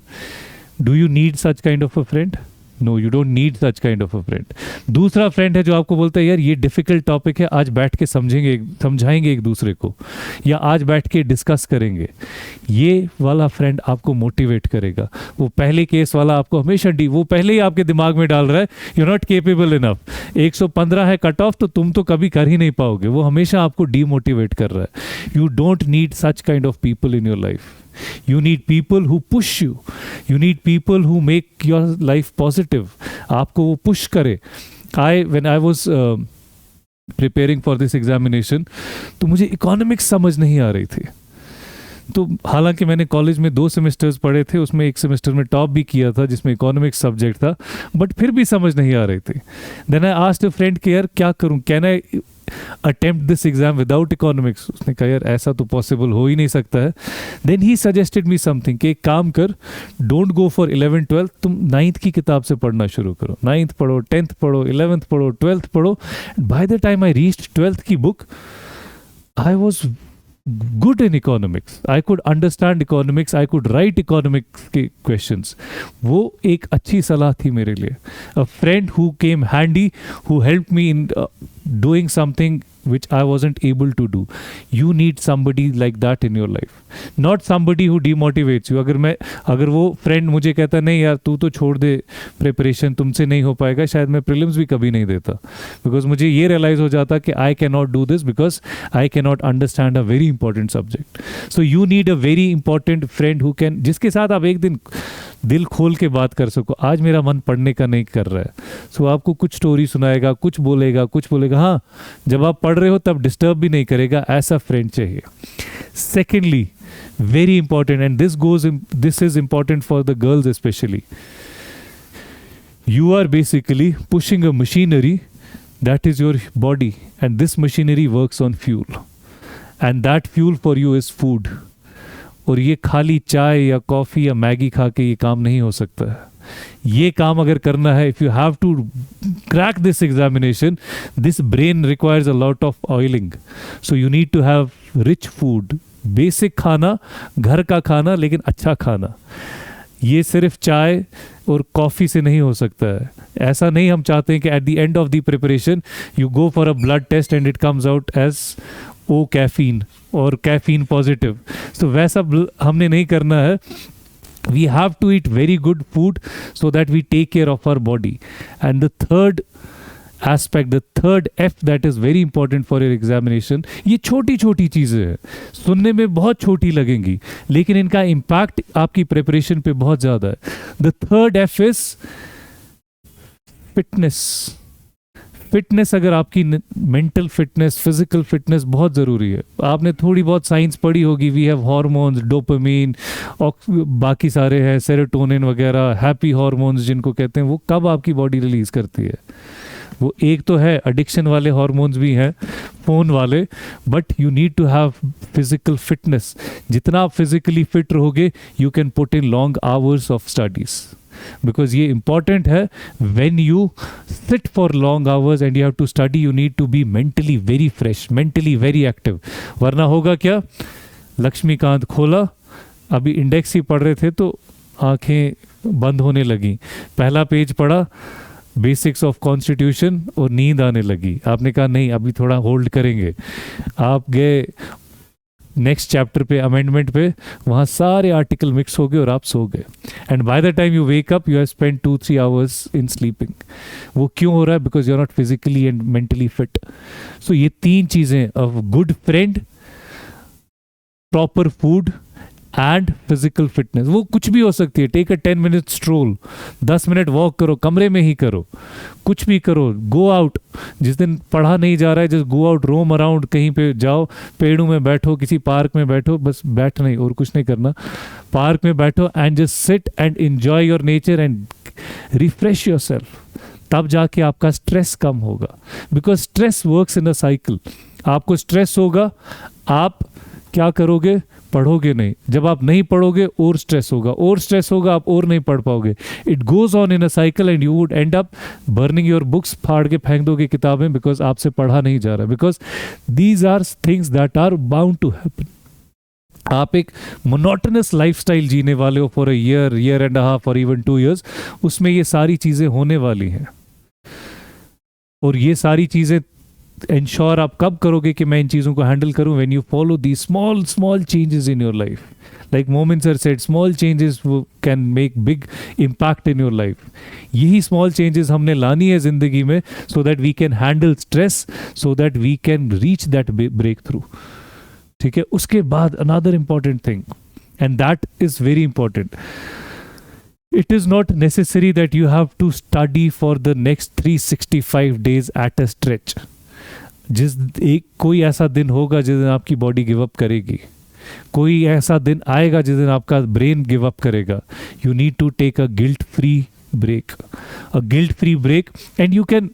Do you need such kind of a friend? No, you don't need such kind of a friend. दूसरा फ्रेंड है जो आपको बोलता है यार ये डिफिकल्ट टॉपिक है, आज बैठ के समझाएंगे एक दूसरे को, या आज बैठ के डिस्कस करेंगे. ये वाला फ्रेंड आपको मोटिवेट करेगा. वो पहले केस वाला आपको हमेशा वो पहले ही आपके दिमाग में डाल रहा है यू नॉट केपेबल इनफ, 115 है कट ऑफ, तो तुम तो कभी कर ही नहीं पाओगे. वो हमेशा आपको डीमोटिवेट कर रहा है. You don't need such kind of people in your life. You need people who push you. You need people who make your life positive. आपको वो push करे. When I was preparing for this examination, तो मुझे economics समझ नहीं आ रही थी. तो हालांकि मैंने कॉलेज में 2 सेमेस्टर्स पढ़े थे, उसमें एक सेमेस्टर में टॉप भी किया था जिसमें इकोनॉमिक्स सब्जेक्ट था, बट फिर भी समझ नहीं आ रही थी. Then I asked a friend कि यार क्या करूं, can I attempt this exam without economics. उसने कहा यार ऐसा तो पॉसिबल हो ही नहीं सकता है. Then he suggested me something कि एक काम कर, don't go for 11th 12th, तुम 9th की किताब से पढ़ना शुरू करो. 9th पढ़ो, 10th पढ़ो, 11th पढ़ो, 12th पढ़ो. Bye the time I reached 12th की book, I was good in economics. I could understand economics. I could write economics के questions. वो एक अच्छी सलाह थी मेरे लिए. A friend who came handy, who helped me in doing something which I wasn't able to do. You need somebody like that in your life. Not somebody who demotivates you. अगर वो friend मुझे कहता नहीं यार तू तो छोड़ दे preparation, तुमसे नहीं हो पाएगा, शायद मैं prelims भी कभी नहीं देता. Because मुझे ये realize हो जाता कि I cannot do this because I cannot understand a very important subject. So you need a very important friend who can, जिसके साथ आप एक दिन दिल खोल के बात कर सको. आज मेरा मन पढ़ने का नहीं कर रहा है, सो आपको कुछ स्टोरी सुनाएगा, कुछ बोलेगा, हाँ जब आप पढ़ रहे हो तब डिस्टर्ब भी नहीं करेगा. ऐसा फ्रेंड चाहिए. Secondly, very important, and this is important for the girls specially. You are basically pushing a machinery that is your body, and this machinery works on fuel, and that fuel for you is food. और ये खाली चाय या coffee या Maggi खा के ये काम नहीं हो सकता है. ये काम अगर करना है, if you have to crack this examination, this brain requires a lot of oiling. So you need to have rich food, basic खाना, घर का खाना, लेकिन अच्छा खाना. ये सिर्फ चाय और कॉफ़ी से नहीं हो सकता है. ऐसा नहीं हम चाहते हैं कि at the end of the preparation you go for a blood test and it comes out as O caffeine और कैफीन पॉजिटिव. तो वैसा हमने नहीं करना है. We have to eat very good food so that we take care of our body. And the third aspect, the third F that is very important for your examination, ये छोटी छोटी चीज़ें हैं, सुनने में बहुत छोटी लगेंगी लेकिन इनका इम्पैक्ट आपकी प्रिपरेशन पे बहुत ज़्यादा है. The third F is fitness. Fitness, अगर आपकी मेंटल फिटनेस, फिजिकल फिटनेस बहुत ज़रूरी है. आपने थोड़ी बहुत साइंस पढ़ी होगी. वी हैव हार्मोन्स, डोपामीन और बाकी सारे हैं, सेरोटोनिन वगैरह, हैप्पी हार्मोन्स जिनको कहते हैं. वो कब आपकी बॉडी रिलीज़ करती है? वो एक तो है एडिक्शन वाले हार्मोन्स भी हैं, फ़ोन वाले, but you need to have physical fitness. जितना आप फिजिकली फिट रहोगे you can put in long hours of studies. Because ये important है. When you sit for long hours and you have to study, you need to be mentally very fresh, mentally very active. वरना होगा क्या? लक्ष्मीकांत खोला, अभी index ही पढ़ रहे थे तो आंखें बंद होने लगी. पहला पेज पढ़ा, बेसिक्स ऑफ कॉन्स्टिट्यूशन, और नींद आने लगी. आपने कहा नहीं अभी थोड़ा होल्ड करेंगे. आप गए नेक्स्ट चैप्टर पे, अमेंडमेंट पे, वहाँ सारे आर्टिकल मिक्स हो गए और आप सो गए. And by the time you wake up you have spend 2-3 hours in sleeping. वो क्यों हो रहा है? Because you are not physically and mentally fit. So ये 3 चीज़ें, a good friend, proper food and physical fitness. वो कुछ भी हो सकती है. Take a 10 minute stroll, 10 minute walk करो, कमरे में ही करो, कुछ भी करो. गो आउट, जिस दिन पढ़ा नहीं जा रहा है just go out, roam around, कहीं पे जाओ, पेड़ों में बैठो, किसी पार्क में बैठो, बस बैठना ही और कुछ नहीं करना. पार्क में बैठो and just sit and enjoy your nature and refresh your self. तब जाके आपका स्ट्रेस कम होगा. Because stress works in a cycle. आपको स्ट्रेस होगा, आप क्या करोगे? पढ़ोगे नहीं. जब आप नहीं पढ़ोगे और स्ट्रेस होगा, और स्ट्रेस होगा, आप और नहीं पढ़ पाओगे. It goes on in a cycle and you would and up burning your books. फाड़ के फेंक दोगे किताबें बिकॉज आपसे पढ़ा नहीं जा रहा. Because these are things that are bound to happen. आप एक मोनोटोनस लाइफस्टाइल जीने वाले हो for a year and half और इवन 2 years, उसमें ये सारी चीज़ें होने वाली हैं। और ये सारी चीज़ें इंश्योर आप कब करोगे कि मैं इन चीज़ों को हैंडल करूं? When you follow the small changes in your life. Like Momin sir said, small changes can make big impact in your life. यही स्मॉल चेंजेस हमने लानी है ज़िंदगी में, so that we can handle stress, so that we can reach that breakthrough. ठीक है, उसके बाद another important thing, and that is very important, it is not necessary that you have to study for the next 365 days at a stretch. कोई ऐसा दिन होगा जिस दिन आपकी बॉडी गिव अप करेगी, कोई ऐसा दिन आएगा जिस दिन आपका ब्रेन गिव अप करेगा। You need to take a guilt free break, and you can.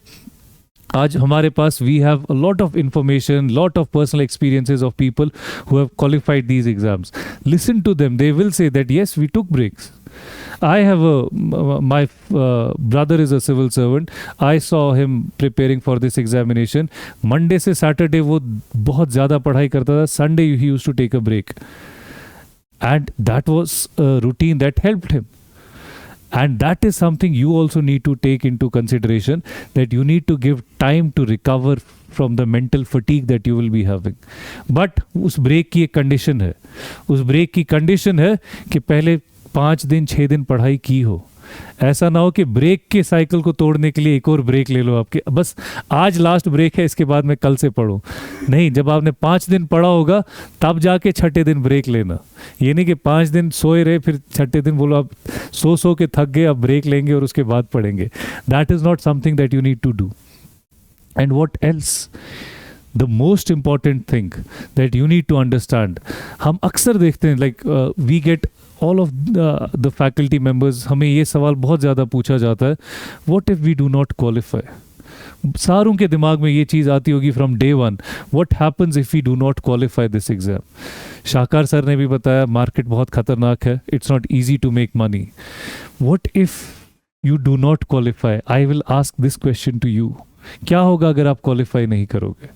आज हमारे पास we have a lot of information, lot of personal experiences of people who have qualified these exams. Listen to them, they will say that yes, we took breaks. I have my brother is a civil servant. I saw him preparing for this examination. Monday से Saturday वो बहुत ज़्यादा पढ़ाई करता था. Sunday he used to take a break, and that was a routine that helped him. And that is something you also need to take into consideration, that you need to give time to recover from the mental fatigue that you will be having. But उस break की एक condition है, उस break की condition है कि पहले 5 दिन 6 दिन पढ़ाई की हो। ऐसा ना हो कि ब्रेक के साइकिल को तोड़ने के लिए एक और ब्रेक ले लो आपके, बस आज लास्ट ब्रेक है, इसके बाद मैं कल से पढ़ूं। नहीं, जब आपने 5 दिन पढ़ा होगा तब जाके छठे दिन ब्रेक लेना। ये नहीं कि 5 दिन सोए रहे फिर छठे दिन बोलो अब सो के थक गए, अब ब्रेक लेंगे और उसके बाद पढ़ेंगे। That is not something that you need to do. And what else, the most important thing that you need to understand, हम अक्सर देखते हैं like we get all of the faculty members, हमें ये सवाल बहुत ज़्यादा पूछा जाता है, what if we do not qualify. सारों के दिमाग में ये चीज़ आती होगी from day one, what happens if we do not qualify this exam. Shakar sir ने भी बताया मार्केट बहुत खतरनाक है, it's not easy to make money. What if you do not qualify? I will ask this question to you, क्या होगा अगर आप क्वालिफाई नहीं करोगे?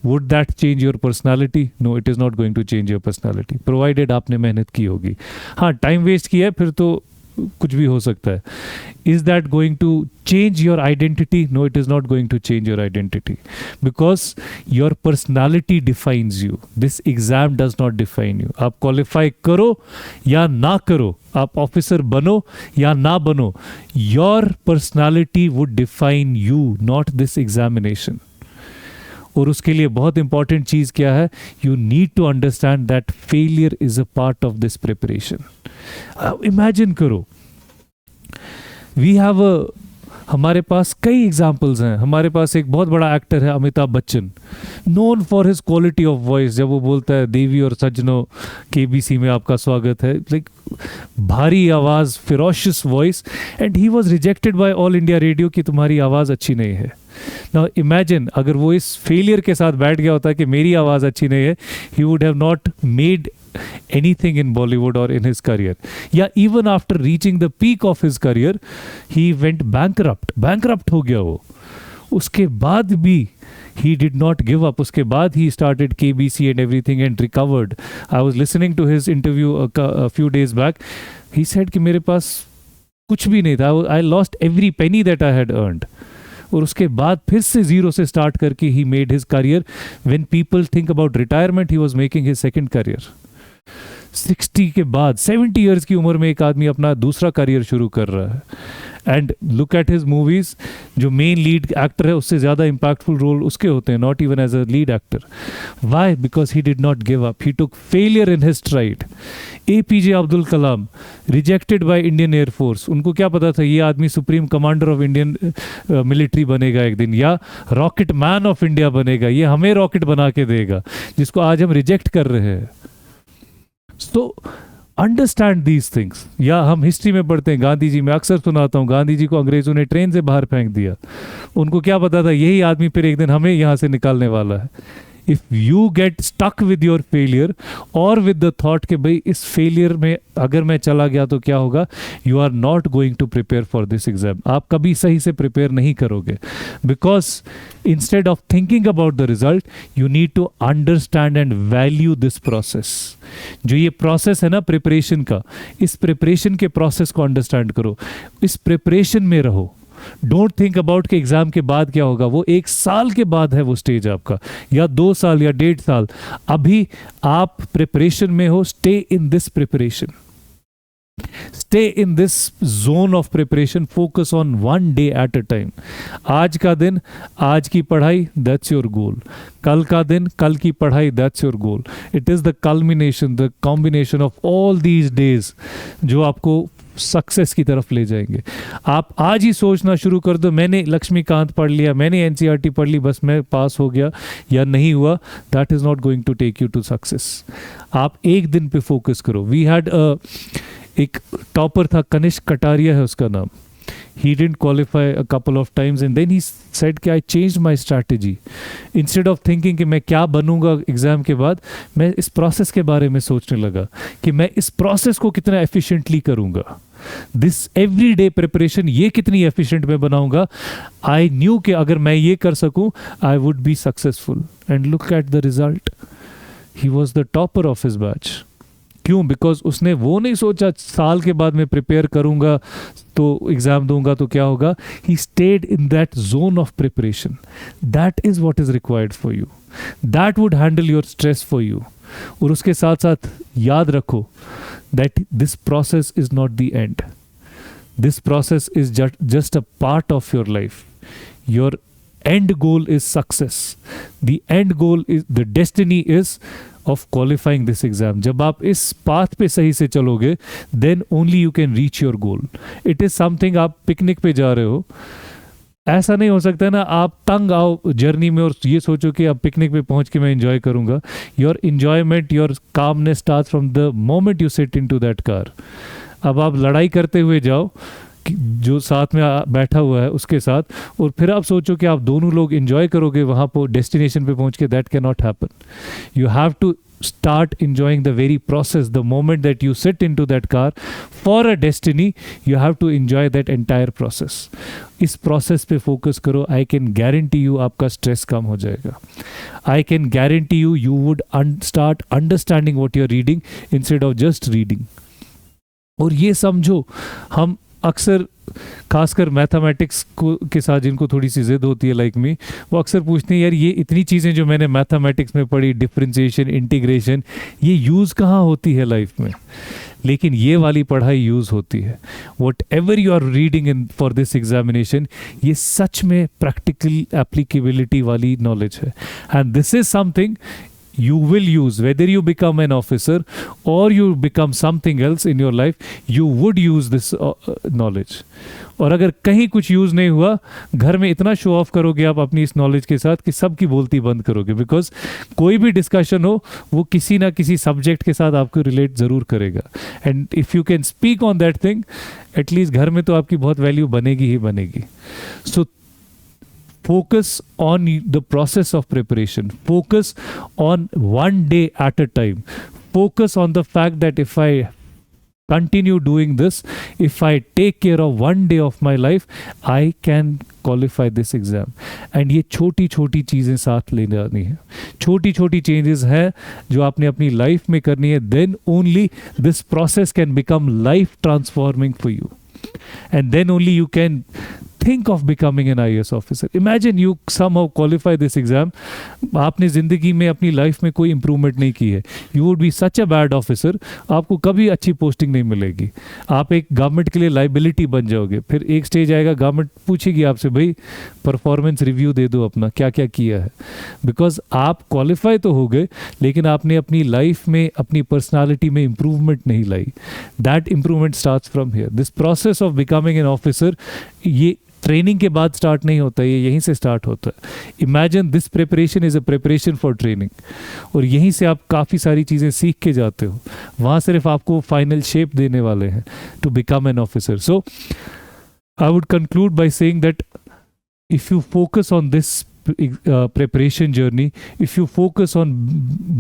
Would that change your personality? No, it is not going to change your personality, provided आपने मेहनत की होगी। हाँ, टाइम वेस्ट किया है फिर तो कुछ भी हो सकता है। Is that going to change your identity? No, it is not going to change your identity, because your personality defines you, this exam does not define you. आप क्वालिफाई करो या ना करो, आप ऑफिसर बनो या ना बनो, your personality would define you, not this examination. और उसके लिए बहुत इंपॉर्टेंट चीज़ क्या है? You need to understand that failure is a part of this preparation. Imagine करो, वी हैव हमारे पास कई एग्जाम्पल्स हैं। हमारे पास एक बहुत बड़ा एक्टर है Amitabh Bachchan, known for his quality of voice. जब वो बोलता है देवी और सज्जनों केबीसी में आपका स्वागत है, लाइक भारी आवाज़, ferocious voice, and he was rejected by all India radio कि तुम्हारी आवाज़ अच्छी नहीं है। नाउ इमेजिन अगर वो इस फेलियर के साथ बैठ गया होता कि मेरी आवाज़ अच्छी नहीं है, he would have not made anything in Bollywood or in his career. Yeah, even after reaching the peak of his career, he went bankrupt हो गया वो। उसके बाद भी he did not give up. उसके बाद he started KBC and everything and recovered. I was listening to his interview a few days back. He said कि मेरे पास कुछ भी नहीं था, I lost every penny that I had earned. और उसके बाद फिर से जीरो से स्टार्ट करके he made his career. When people think about retirement, he was making his second career. 60 के बाद 70 ईयर्स की उम्र में एक आदमी अपना दूसरा करियर शुरू कर रहा है। And look at his movies, जो मेन लीड एक्टर है उससे ज़्यादा इम्पैक्टफुल रोल उसके होते हैं, not even as a lead actor. Why? Because he did not give up, he took failure in his stride. APJ Abdul Kalam rejected by Indian air force, उनको क्या पता था ये आदमी supreme commander of Indian military बनेगा एक दिन, या रॉकेट मैन ऑफ इंडिया बनेगा, ये हमें रॉकेट बना के देगा, जिसको आज हम रिजेक्ट कर रहे हैं। So understand these things. या हम हिस्ट्री में पढ़ते हैं, गांधी जी, मैं अक्सर सुनाता हूँ, गांधी जी को अंग्रेजों ने ट्रेन से बाहर फेंक दिया। उनको क्या पता था यही आदमी फिर एक दिन हमें यहाँ से निकालने वाला है। If you get stuck with your failure और विद द थॉट कि भाई इस फेलियर में अगर मैं चला गया तो क्या होगा, you are not going to prepare for this exam. आप कभी सही से प्रिपेयर नहीं करोगे. Because instead of thinking about the result, you need to understand and value this process. जो ये प्रोसेस है ना प्रिपरेशन का, इस प्रिपरेशन के प्रोसेस को अंडरस्टैंड करो, इस प्रिपरेशन में रहो. डोंट थिंक अबाउट कि एग्जाम के बाद क्या होगा. वो 1 साल के बाद है वो स्टेज आपका, या 2 साल या 1.5 साल. अभी आप प्रिपरेशन में हो. Stay in this preparation, stay in this zone of preparation. Focus on 1 day at a time. आज का दिन, आज की पढ़ाई, दैट्स योर गोल. कल का दिन, कल की पढ़ाई, that's your goal. It is the culmination, the combination of all these days जो आपको सक्सेस की तरफ ले जाएंगे. आप आज ही सोचना शुरू कर दो, मैंने लक्ष्मीकांत पढ़ लिया, मैंने एनसीईआरटी पढ़ ली, बस मैं पास हो गया या नहीं हुआ. That is not going to take you to success. आप एक दिन पे फोकस करो. वी हैड एक टॉपर था, कनिष्क कटारिया है उसका नाम. He didn't qualify a couple of times and then he said कि I changed my strategy. Instead of thinking कि मैं क्या बनूंगा एग्जाम के बाद, मैं इस प्रोसेस के बारे में सोचने लगा कि मैं इस प्रोसेस को कितना एफिशिएंटली करूंगा. दिस एवरीडे प्रिपरेशन, ये कितनी एफिशिएंट मैं बनाऊंगा. आई न्यू कि अगर मैं ये कर सकूं, I would be successful. And look at the result. He was the topper of his batch. क्यों? बिकॉज उसने वो नहीं सोचा साल के बाद मैं प्रिपेयर करूंगा तो एग्जाम दूंगा तो क्या होगा. He stayed in that zone of preparation. That is what is required for you. That would handle your stress for you. और उसके साथ साथ याद रखो that this process is not the end. This process is just a part of your life. Your end goal is success. The end goal is, the destiny is of qualifying this exam. जब आप इस path पे सही से चलोगे, then only you can reach your goal. It is something, आप picnic पे जा रहे हो, ऐसा नहीं हो सकता ना आप तंग आओ जर्नी में और ये सोचो कि अब पिकनिक पे पहुंच के मैं एंजॉय करूंगा. Your enjoyment, your calmness start from the moment you sit into that car. अब आप लड़ाई करते हुए जाओ जो साथ में बैठा हुआ है उसके साथ, और फिर आप सोचो कि आप दोनों लोग एंजॉय करोगे वहाँ पर डेस्टिनेशन पे पहुँच के. That can not happen. You have to start enjoying the very process. The moment that you sit into that car for a destiny, you have to enjoy that entire process. इस process पे focus करो. I can guarantee you आपका stress कम हो जाएगा. I can guarantee you you would start understanding what you're reading instead of just reading. और ये समझो, हम अक्सर खासकर मैथमेटिक्स को के साथ जिनको थोड़ी सी जिद होती है लाइक मी, वो अक्सर पूछते हैं यार ये इतनी चीज़ें जो मैंने मैथमेटिक्स में पढ़ी, डिफरेंशिएशन, इंटीग्रेशन, ये यूज़ कहाँ होती है लाइफ में. लेकिन ये वाली पढ़ाई यूज़ होती है. Whatever you are reading in for this examination, ये सच में प्रैक्टिकल एप्लीकेबिलिटी वाली नॉलेज है. And this is something you will use whether you become an officer or you become something else in your life. You would use this knowledge. और अगर कहीं कुछ use नहीं हुआ, घर में इतना शो ऑफ करोगे आप अपनी इस नॉलेज के साथ कि सबकी बोलती बंद करोगे. बिकॉज कोई भी डिस्कशन हो वो किसी ना किसी सब्जेक्ट के साथ आपको रिलेट ज़रूर करेगा. And if you can speak on that thing, at least घर में तो आपकी बहुत वैल्यू बनेगी ही बनेगी. सो focus on the process of preparation. Focus on 1 day at a time. Focus on the fact that if I continue doing this, if I take care of 1 day of my life, I can qualify this exam. And ये छोटी छोटी चीज़ें साथ ले जानी है. छोटी छोटी चेंजेस हैं जो आपने अपनी लाइफ में करनी है. Then only this process can become life transforming for you. And then only you can think of becoming an IAS officer. Imagine you somehow qualify this exam. आपने ज़िंदगी में अपनी लाइफ में कोई इम्प्रूवमेंट नहीं की है. You would be such a bad officer. आपको कभी अच्छी पोस्टिंग नहीं मिलेगी. आप एक गवर्नमेंट के लिए लाइबिलिटी बन जाओगे. फिर एक स्टेज आएगा, गवर्नमेंट पूछेगी आपसे, भाई परफॉर्मेंस रिव्यू दे दो अपना, क्या क्या किया है. बिकॉज आप क्वालिफाई तो हो गए, लेकिन आपने अपनी लाइफ में, अपनी पर्सनालिटी में इम्प्रूवमेंट नहीं लाई. That improvement starts from here. This process of becoming an officer, ये ट्रेनिंग के बाद स्टार्ट नहीं होता, ये यहीं से स्टार्ट होता है. Imagine this preparation is a preparation for training. और यहीं से आप काफ़ी सारी चीज़ें सीख के जाते हो. वहाँ सिर्फ आपको फाइनल शेप देने वाले हैं to become an officer. So I would conclude by saying that if you focus on this preparation journey, if you focus on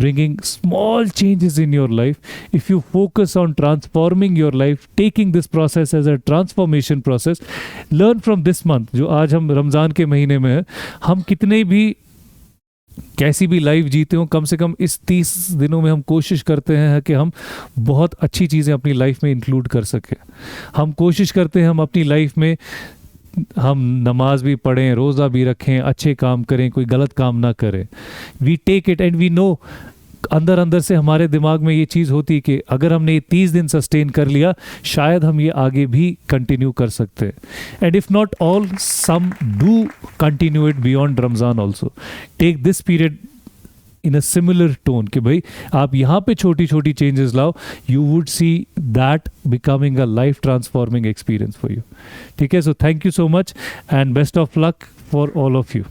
bringing small changes in your life, if you focus on transforming your life, taking this process as a transformation process, learn from this month. जो आज हम रमज़ान के महीने में हैं, हम कितने भी कैसी भी लाइफ जीते हो, कम से कम इस 30 दिनों में हम कोशिश करते हैं कि हम बहुत अच्छी चीज़ें अपनी लाइफ में इंक्लूड कर सकें. हम कोशिश करते हैं हम अपनी लाइफ में हम नमाज भी पढ़ें, रोज़ा भी रखें, अच्छे काम करें, कोई गलत काम ना करें. We take it and we know, अंदर अंदर से हमारे दिमाग में ये चीज़ होती है कि अगर हमने ये 30 दिन सस्टेन कर लिया, शायद हम ये आगे भी कंटिन्यू कर सकते हैं. And if not all, some do continue it beyond Ramzan also. Take this period in a similar tone कि भाई आप यहाँ पे छोटी छोटी चेंजेस लाओ, you would see that becoming a life transforming experience for you. ठीक है, so thank you so much and best of luck for all of you.